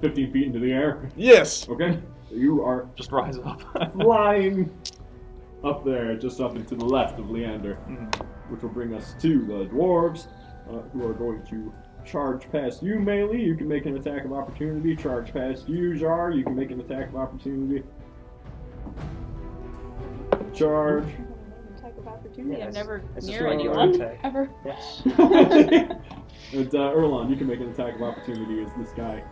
15 feet into the air. Yes! Okay, you are Just rise up. flying up there, just up and to the left of Leander, which will bring us to the dwarves, who are going to charge past you, melee. You can make an attack of opportunity. Charge past you, Jar. You can make an attack of opportunity. Charge. Attack of opportunity. Yeah, I've never it's just near a regular anyone attack. ever. Yes. And Erlon, you can make an attack of opportunity as this guy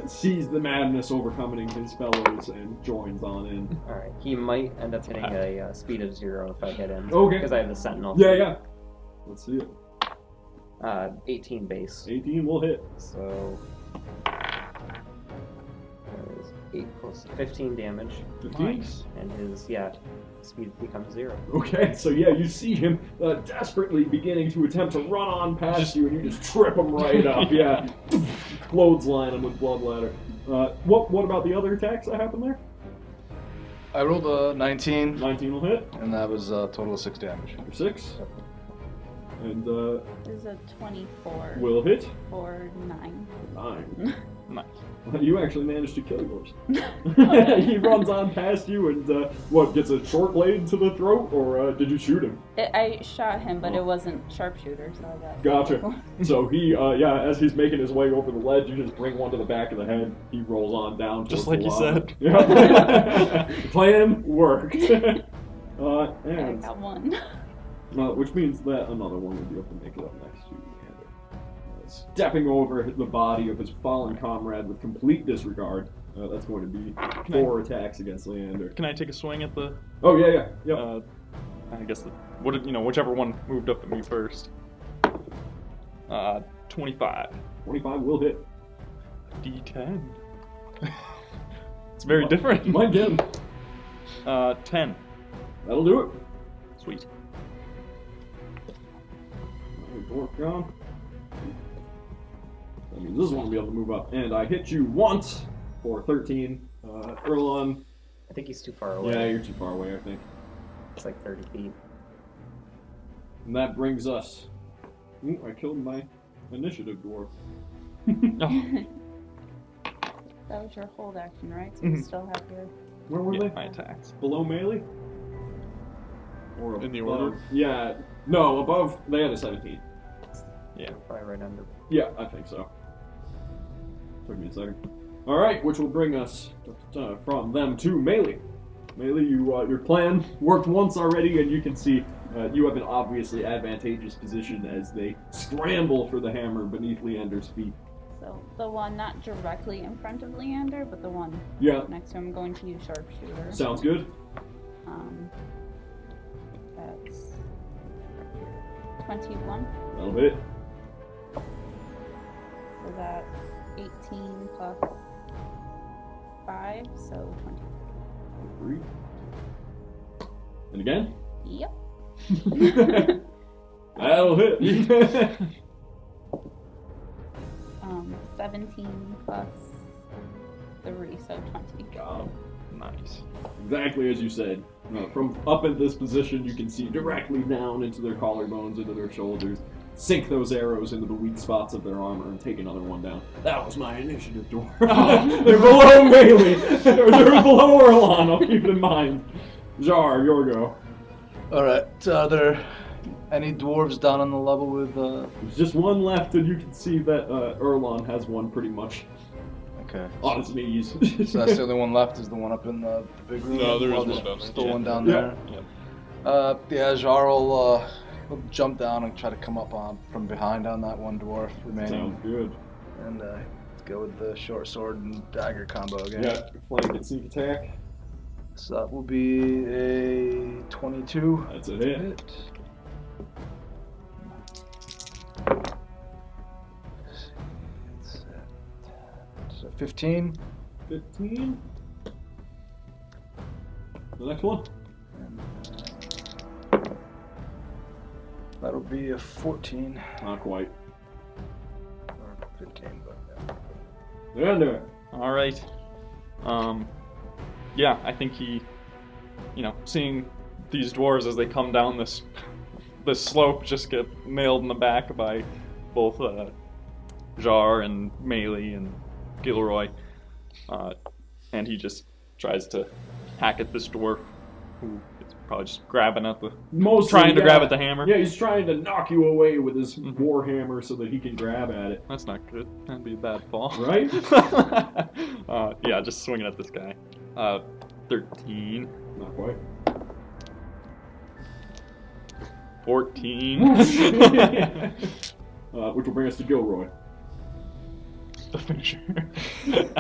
sees the madness overcoming his fellows and joins on in. Alright, he might end up hitting a speed of 0 if I hit him. Okay. Because I have the sentinel. Yeah, yeah. Let's see it. 18 base. 18 will hit. So that is 8 plus 15 damage. 15. Nice. And his speed becomes 0. Okay, so yeah, you see him desperately beginning to attempt to run on past you, and you just trip him right up. Yeah, clothesline him with blood ladder. What about the other attacks that happened there? I rolled a 19, 19 will hit. and that was a total of 6 damage. For 6. And Is a 24 will hit. for 9. 9. Nice. You actually managed to kill yours. He runs on past you and gets a short blade to the throat, or did you shoot him? I shot him, but Oh. it wasn't sharpshooter, so I got. Gotcha. So he, as he's making his way over the ledge, you just bring one to the back of the head. He rolls on down. Just towards like the you lava. said. Yeah. Plan worked. I And got one. which means that another one will be able to make it up next to Leander. Stepping over the body of his fallen comrade with complete disregard. That's going to be 4 attacks against Leander. Can I take a swing at the? Oh yeah. Yep. I guess whichever one moved up at me first. 25. 25 will hit. D10. It's very different. Might get him. 10. That'll do it. Sweet. Dwarf gone. That means this one will be able to move up. And I hit you once for 13. Erlon. I think he's too far away. Yeah, you're too far away, I think. It's like 30 feet. And that brings us. Ooh, I killed my initiative dwarf. Oh, That was your hold action, right? So you still have your. Where were yeah, they? my attacks. Below melee? Or In the above? order? Yeah, No, above, they had a 17. Yeah. Probably right under. Yeah, I think so. Took me a second. Alright, which will bring us from them to Melee. Melee, your plan worked once already, and you can see you have an obviously advantageous position as they scramble for the hammer beneath Leander's feet. So the one not directly in front of Leander, but the one next to him, going to use sharpshooter. Sounds good. That's 21. That'll hit. So that's 18 plus 5, so 3. And again?20. Yep. That'll hit. 17 plus 3, so 20. Got him. Nice. Exactly as you said. From up in this position, you can see directly down into their collarbones, into their shoulders, sink those arrows into the weak spots of their armor, and take another one down. That was my initiative, dwarf. They're below Melee. They're below Orlon, I'll keep it in mind. Jar, your go. Alright, are there any dwarves down on the level with... There's just one left, and you can see that Erlon has one pretty much Okay. on his knees. So that's the only one left, is the one up in the big room? No, there is Oh, one there's down there. still Yeah. one down Yeah. there? Yeah, Jar will he'll jump down and try to come up from behind on that one dwarf remaining. Sounds good. And let's go with the short sword and dagger combo again. Yeah, flank and sneak attack. So that will be a 22. That's a hit. So 15. 15. The next one. And, that'll be a 14. Not quite. Or 15, but yeah. They're under. All right. Yeah, I think he, seeing these dwarves as they come down this slope, just get nailed in the back by both Jar and Melee and Gilroy, and he just tries to hack at this dwarf, who is probably just grabbing at the, trying to grab at the hammer. Yeah, he's trying to knock you away with his war hammer so that he can grab at it. That's not good. That'd be a bad fall. Right? Yeah, just swinging at this guy. 13. Not quite. 14. Which will bring us to Gilroy. The finisher. Man,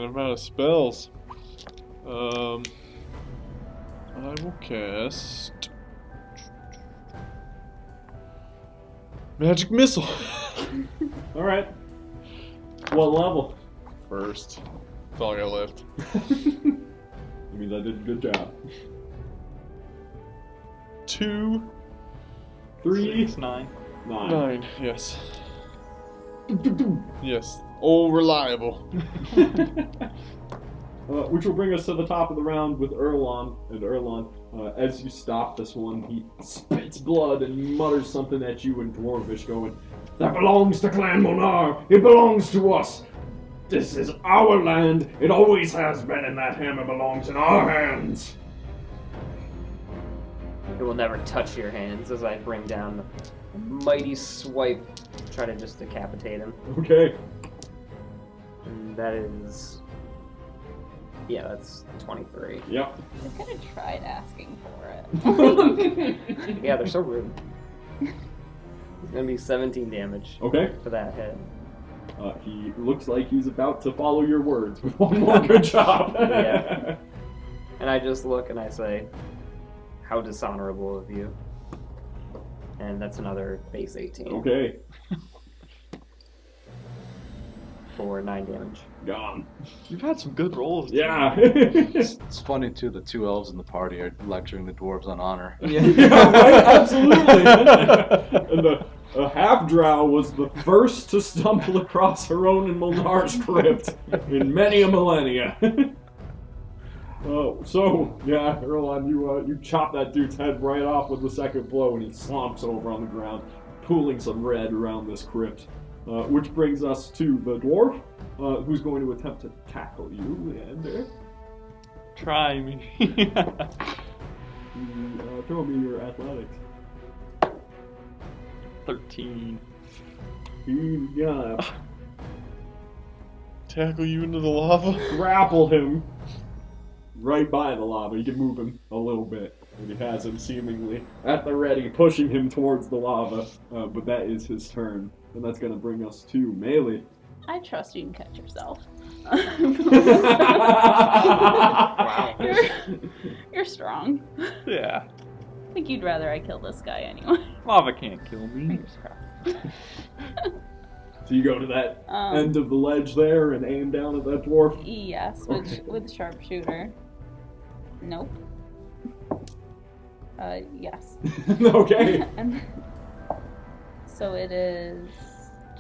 I'm out of spells. I will cast Magic Missile. Alright. What level? First. That's all I got left. I mean, I did a good job. 2, 3, 6, 9. 9. 9, yes. Yes. Oh, reliable. Which will bring us to the top of the round with Erlon. And Erlon, as you stop this one, he spits blood and mutters something at you in Dwarvish, going, "That belongs to Clan Monar! It belongs to us! This is our land! It always has been, and that hammer belongs in our hands!" It will never touch your hands as I bring down a mighty swipe to try to just decapitate him. Okay. And that is... yeah, that's 23. Yep. I could have tried asking for it. Yeah, they're so rude. It's gonna be 17 damage Okay. for that hit. He looks like he's about to follow your words with one more good job. Yeah. And I just look and I say, "How dishonorable of you." And that's another base 18 Okay. for 9 damage. Gone. You've had some good rolls. Yeah. It's funny too, the two elves in the party are lecturing the dwarves on honor. Yeah, right? Absolutely. And the half-drow was the first to stumble across her own in Molnar's crypt in many a millennia. Erlon, you chop that dude's head right off with the second blow, and he slumps over on the ground, pooling some red around this crypt. Which brings us to the dwarf, who's going to attempt to tackle you, Leander. Try me. Throw me your athletics. 13. He's gonna Tackle you into the lava. grapple him right by the lava. You can move him a little bit. And he has him seemingly at the ready, pushing him towards the lava. But that is his turn. And that's going to bring us to melee. I trust you can catch yourself. Wow. You're strong. Yeah. I think you'd rather I kill this guy anyway. Lava can't kill me. Fingers crossed. So you go to that Um, end of the ledge there and aim down at that dwarf? Yes, Okay. with sharpshooter. Nope. Yes. Okay. And so it is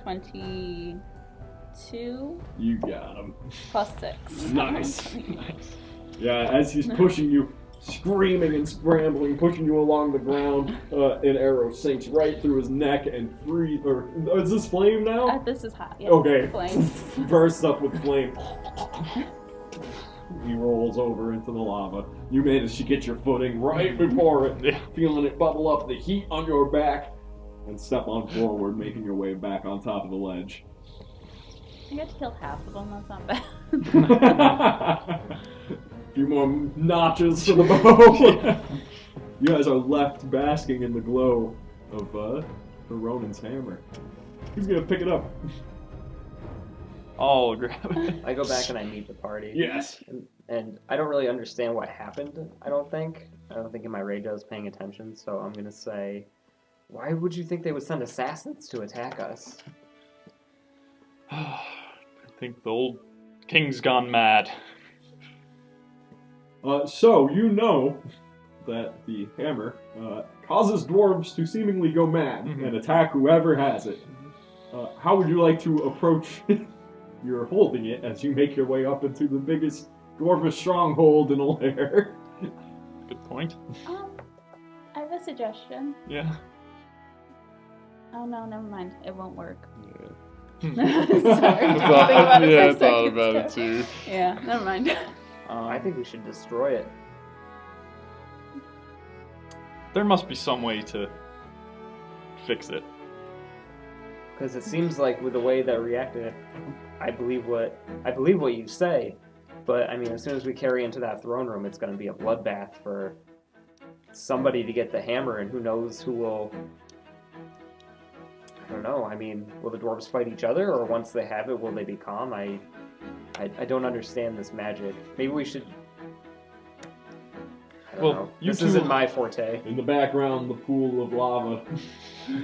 22 You got him. plus 6. Nice. Yeah, as he's pushing you, screaming and scrambling, pushing you along the ground, an arrow sinks right through his neck and free. Or is this flame now? This is hot. Yes, Okay. Flame. Bursts up with flame. He rolls over into the lava. You manage to get your footing right before it, Yeah. feeling it bubble up, the heat on your back, and step on forward, making your way back on top of the ledge. I got to kill half of them. That's not bad. A few more notches to the bow. You guys are left basking in the glow of the Ronin's hammer. Who's gonna pick it up? Oh, grab it. I go back and I meet the party. Yes. And I don't really understand what happened, I don't think in my rage I was paying attention, so I'm gonna say, why would you think they would send assassins to attack us? I think the old king's gone mad. So you know that the hammer causes dwarves to seemingly go mad and attack whoever has it. How would you like to approach your holding it as you make your way up into the biggest dwarvish stronghold in Alaire? Good point. I have a suggestion. Yeah. Oh no, never mind. It won't work. Yeah. Sorry. I I thought about it too. Yeah, never mind. I think we should destroy it. There must be some way to fix it. Because it seems like with the way that reacted, I believe what you say, but I mean, as soon as we carry into that throne room, it's going to be a bloodbath for somebody to get the hammer, and who knows who will. I don't know. I mean, will the dwarves fight each other, or once they have it, will they be calm? I don't understand this magic. Maybe we should. I don't know. You This two- isn't my forte. In the background, the pool of lava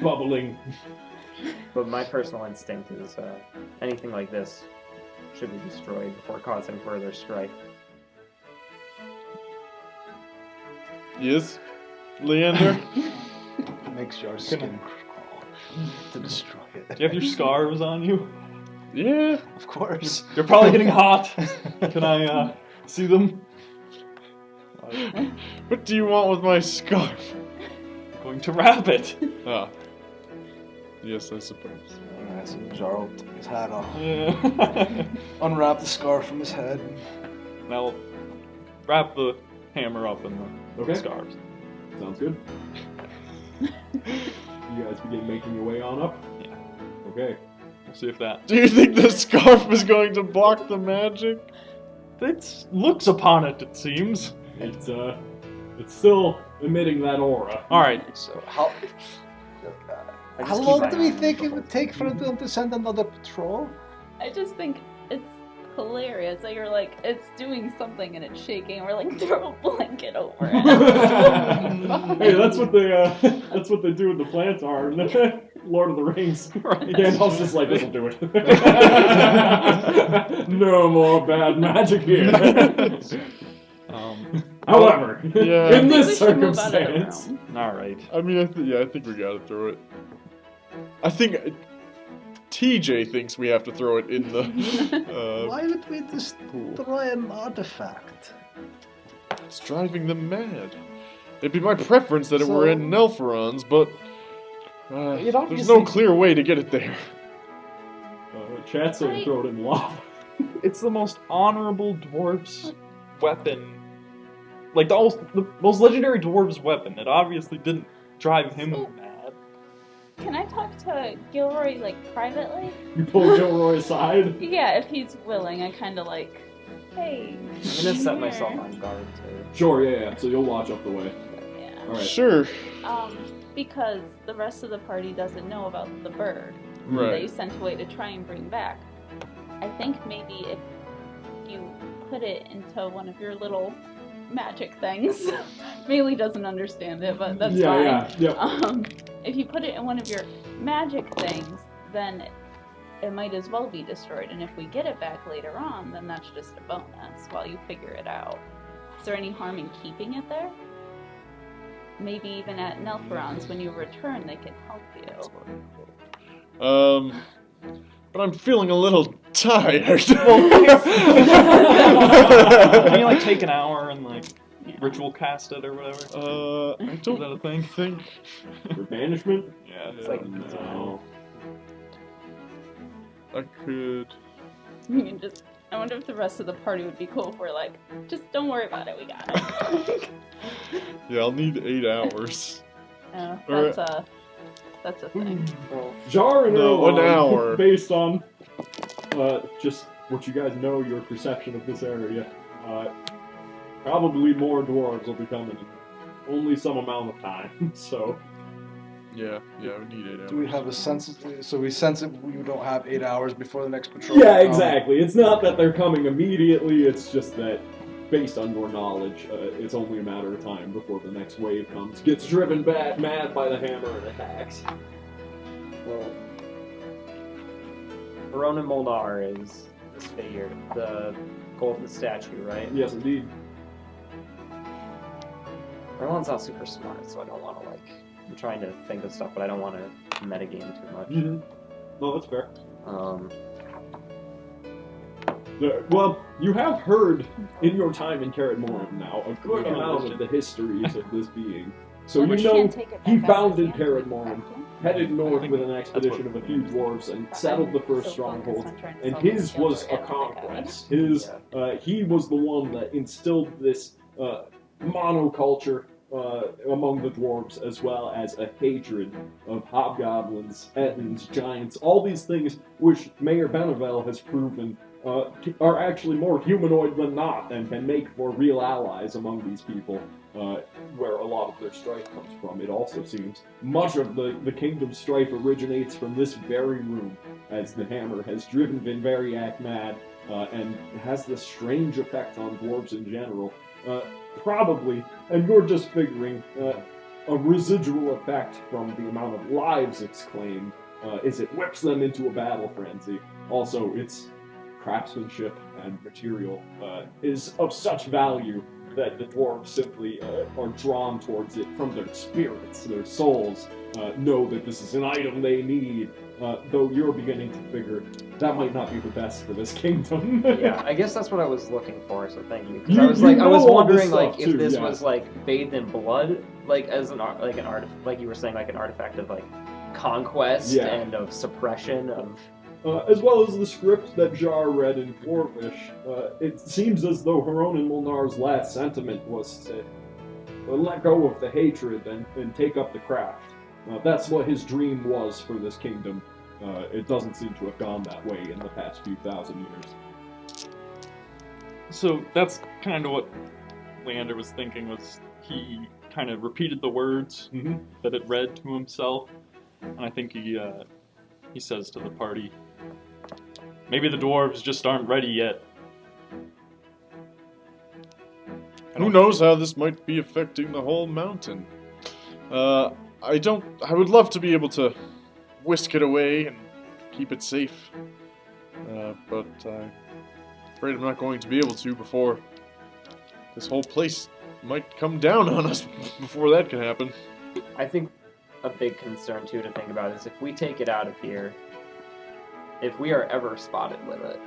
bubbling. But my personal instinct is anything like this should be destroyed before causing further strife. Yes, Leander. Makes your skin crawl to destroy it. Do you have your scarves on you? Yeah. Of course. You're probably getting hot. Can I see them? What do you want with my scarf? I'm going to wrap it. Ah. Yes, I suppose. Alright, so Jarl took his hat off. Yeah. Unwrap the scarf from his head. Now, wrap the hammer up in the Okay. scarves. Sounds good. You guys begin making your way on up? Yeah. Okay. We'll see if that. Do you think the scarf is going to block the magic? It looks upon it, it seems. It's still emitting that aura. All right. So how I just how keep long my do we eye think on it would take for them to send another patrol? I just think it's hilarious that you're like, it's doing something and it's shaking, and we're like, throw a blanket over it. Hey, that's what they do with the plants are in Lord of the Rings. Right. Gandalf's just like, this'll do it. No more bad magic here. However, Yeah. in We this should move out of the circumstance, room. All right. I mean, I think we gotta throw it. I think TJ thinks we have to throw it in the. Why would we destroy an artifact? It's driving them mad. It'd be my preference that it were in Nelferon's, but there's obviously- no clear way to get it there. Chat saying throw it in lava. It's the most honorable dwarf's weapon like the most legendary dwarves weapon. It obviously didn't drive him So- mad. Can I talk to Gilroy, like, privately? You pull Gilroy aside. Yeah, if he's willing. I kind of like, hey. I'm gonna set myself on guard too. Sure, yeah. So you'll watch up the way. Yeah. All right. Sure. Because the rest of the party doesn't know about the bird that Right. you sent away to try and bring back. I think maybe if you put it into one of your little magic things, Melee doesn't understand it, but that's fine. Yeah. If you put it in one of your magic things, then it might as well be destroyed. And if we get it back later on, then that's just a bonus while you figure it out. Is there any harm in keeping it there? Maybe even at Nelferon's, when you return, they can help you. But I'm feeling a little tired. Can you like take an hour and like ritual cast it or whatever? I Is that a don't thing? think. For banishment? Yeah, It's like No. I could. You can just. I wonder if the rest of the party would be cool if we're like, just don't worry about it, we got it. Yeah, I'll need 8 hours. That's a thing. Jar and No, Erlon, an hour. based on just what you guys know, your perception of this area, probably more dwarves will be coming in only some amount of time. So Yeah, we need 8 hours. Do we have a sense? So we sense that we don't have 8 hours before the next patrol. yeah, exactly. It's not that they're coming immediately. It's just that, based on your knowledge, it's only a matter of time before the next wave comes, gets driven mad by the hammer and attacks. Well, Ronan Molnar is this figure, the golden statue, right? Yes, indeed. Erlon's not super smart, so I don't want to like. I'm trying to think of stuff, but I don't want to metagame too much. Mm-hmm. No, that's fair. Um, Well, you have heard in your time in Karat Morin now a good amount of the histories of this being. So Well, you she know can't take it he back founded out of his Karat hand. Morin, headed north with an expedition of a few dwarves and settled the first stronghold. And his was a conquest. He was the one that instilled this monoculture among the dwarves, as well as a hatred of hobgoblins, ettins, giants, all these things which Mayor Benevel has proven are actually more humanoid than not, and can make for real allies among these people, where a lot of their strife comes from. It also seems much of the kingdom's strife originates from this very room, as the hammer has driven Vinveriac mad, and has this strange effect on dwarves in general. Probably, and you're just figuring, a residual effect from the amount of lives it's claimed, is it whips them into a battle frenzy. Also, its craftsmanship and material is of such value that the dwarves simply are drawn towards it from their spirits, their souls, know that this is an item they need, though you're beginning to figure that might not be the best for this kingdom. yeah, I guess that's what I was looking for. So thank you. 'Cause You- I was you like, I know was all this wondering like stuff if too, this yeah. was like bathed in blood, like as an like you were saying, like an artifact of like conquest Yeah. and of suppression of. As well as the script that Jar read in Dwarvish, it seems as though Haron and Molnar's last sentiment was to let go of the hatred and take up the craft. That's what his dream was for this kingdom. It doesn't seem to have gone that way in the past few thousand years. So that's kind of what Leander was thinking. Was he kind of repeated the words Mm-hmm. that it read to himself, and I think he says to the party, maybe the dwarves just aren't ready yet. Who knows how this might be affecting the whole mountain? I would love to be able to whisk it away and keep it safe. But I'm afraid I'm not going to be able to before this whole place might come down on us before that can happen. I think a big concern too to think about is if we take it out of here, if we are ever spotted with it,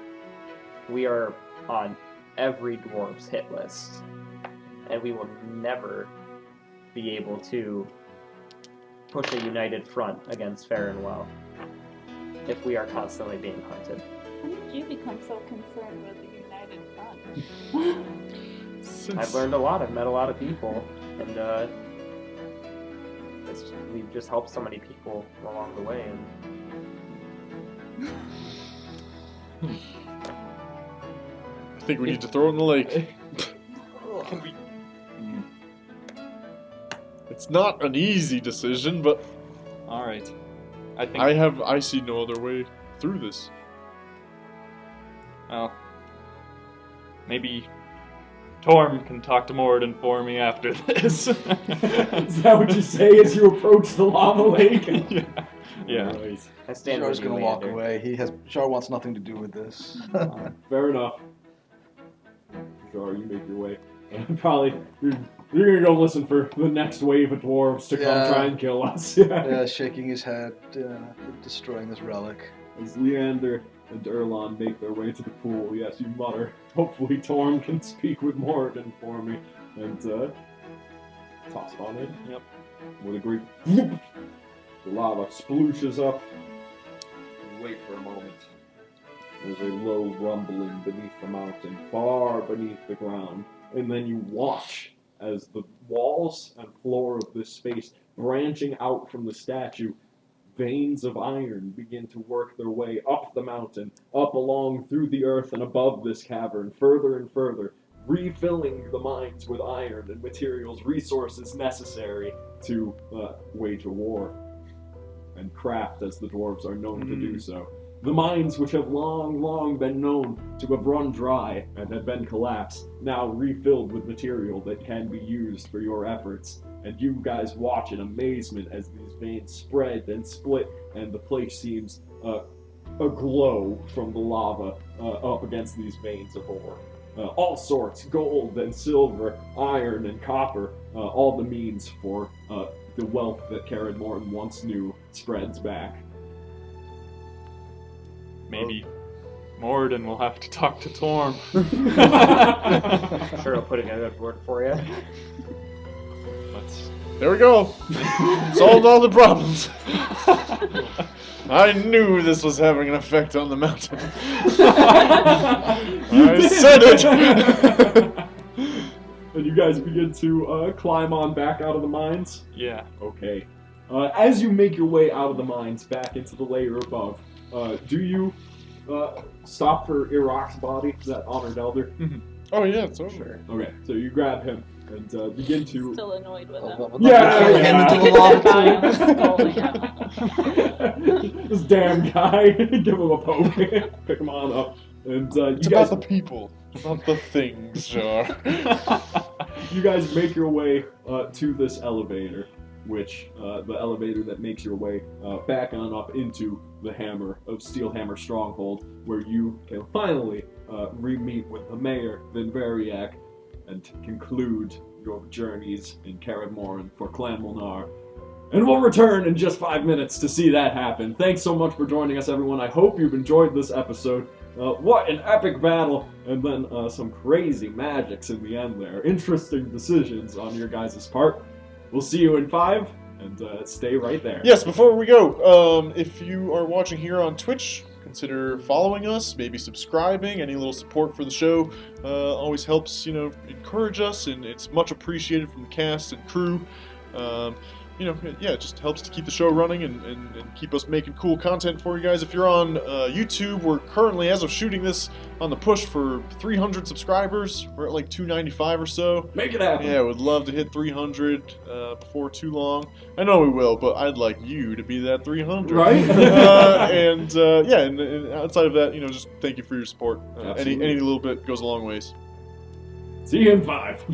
we are on every dwarf's hit list, and we will never be able to push a united front against fair and well if we are constantly being hunted. When did you become so concerned with the United Front? I've learned a lot. I've met a lot of people, and we've just helped so many people along the way. And I think we need to throw it in the lake. Can we? It's not an easy decision, but All right. I think. I see no other way through this. Well, maybe Torm can talk to Moradin for me after this. Is that what you say as you approach the lava lake? Yeah. Right. I stand Jar's with you, gonna walk Leander. away. Jar wants nothing to do with this. Fair enough. Sure, you make your way. And probably you're gonna go listen for the next wave of dwarves to come Yeah. try and kill us. Yeah, shaking his head, destroying this relic. As Leander and Erlon make their way to the pool, yes, you mutter. Hopefully Torm can speak with Moradin for me. And toss it on in. Yep. With a great whoop, the lava splooshes up. You wait for a moment. There's a low rumbling beneath the mountain, far beneath the ground. And then you watch as the walls and floor of this space, branching out from the statue, veins of iron begin to work their way up the mountain, up along through the earth and above this cavern, further and further, refilling the mines with iron and materials, resources necessary to wage a war and craft as the dwarves are known to do so. The mines, which have long been known to have run dry and have been collapsed, now refilled with material that can be used for your efforts. And you guys watch in amazement as these veins spread and split, and the place seems aglow from the lava up against these veins of ore. All sorts, gold and silver, iron and copper, all the means for the wealth that Karen Morton once knew spreads back. Maybe Moradin will have to talk to Torm. Sure, I'll put in a good word for you. Let's. There we go. Solved all the problems. I knew this was having an effect on the mountain. I said it. And you guys begin to climb on back out of the mines? Yeah. Okay. As you make your way out of the mines back into the layer above, do you stop for Iraq's body, that honored elder? Oh yeah, it's over. Sure. Okay, so you grab him and begin to... Still annoyed with him. Yeah, Him into the lava. This damn guy, give him a poke, pick him on up, and It's you guys, about the people, not the things, Jar. you guys make your way to this elevator, which the elevator that makes your way back on up into the hammer of Steelhammer Stronghold, where you can finally re-meet with the mayor, Vinveriak, and conclude your journeys in Kaer Morhen for Clan Molnar. And we'll return in just 5 minutes to see that happen. Thanks so much for joining us, everyone. I hope you've enjoyed this episode. What an epic battle, and then some crazy magics in the end there. Interesting decisions on your guys' part. We'll see you in 5, and stay right there. Yes, before we go, if you are watching here on Twitch, consider following us, maybe subscribing. Any little support for the show always helps, encourage us, and it's much appreciated from the cast and crew. It just helps to keep the show running and keep us making cool content for you guys. If you're on YouTube, we're currently, as of shooting this, on the push for 300 subscribers. We're at like 295 or so. Make it happen. Yeah, would love to hit 300 before too long. I know we will, but I'd like you to be that 300. Right? And outside of that, just thank you for your support. Any Absolutely. little bit goes a long ways. See you in 5.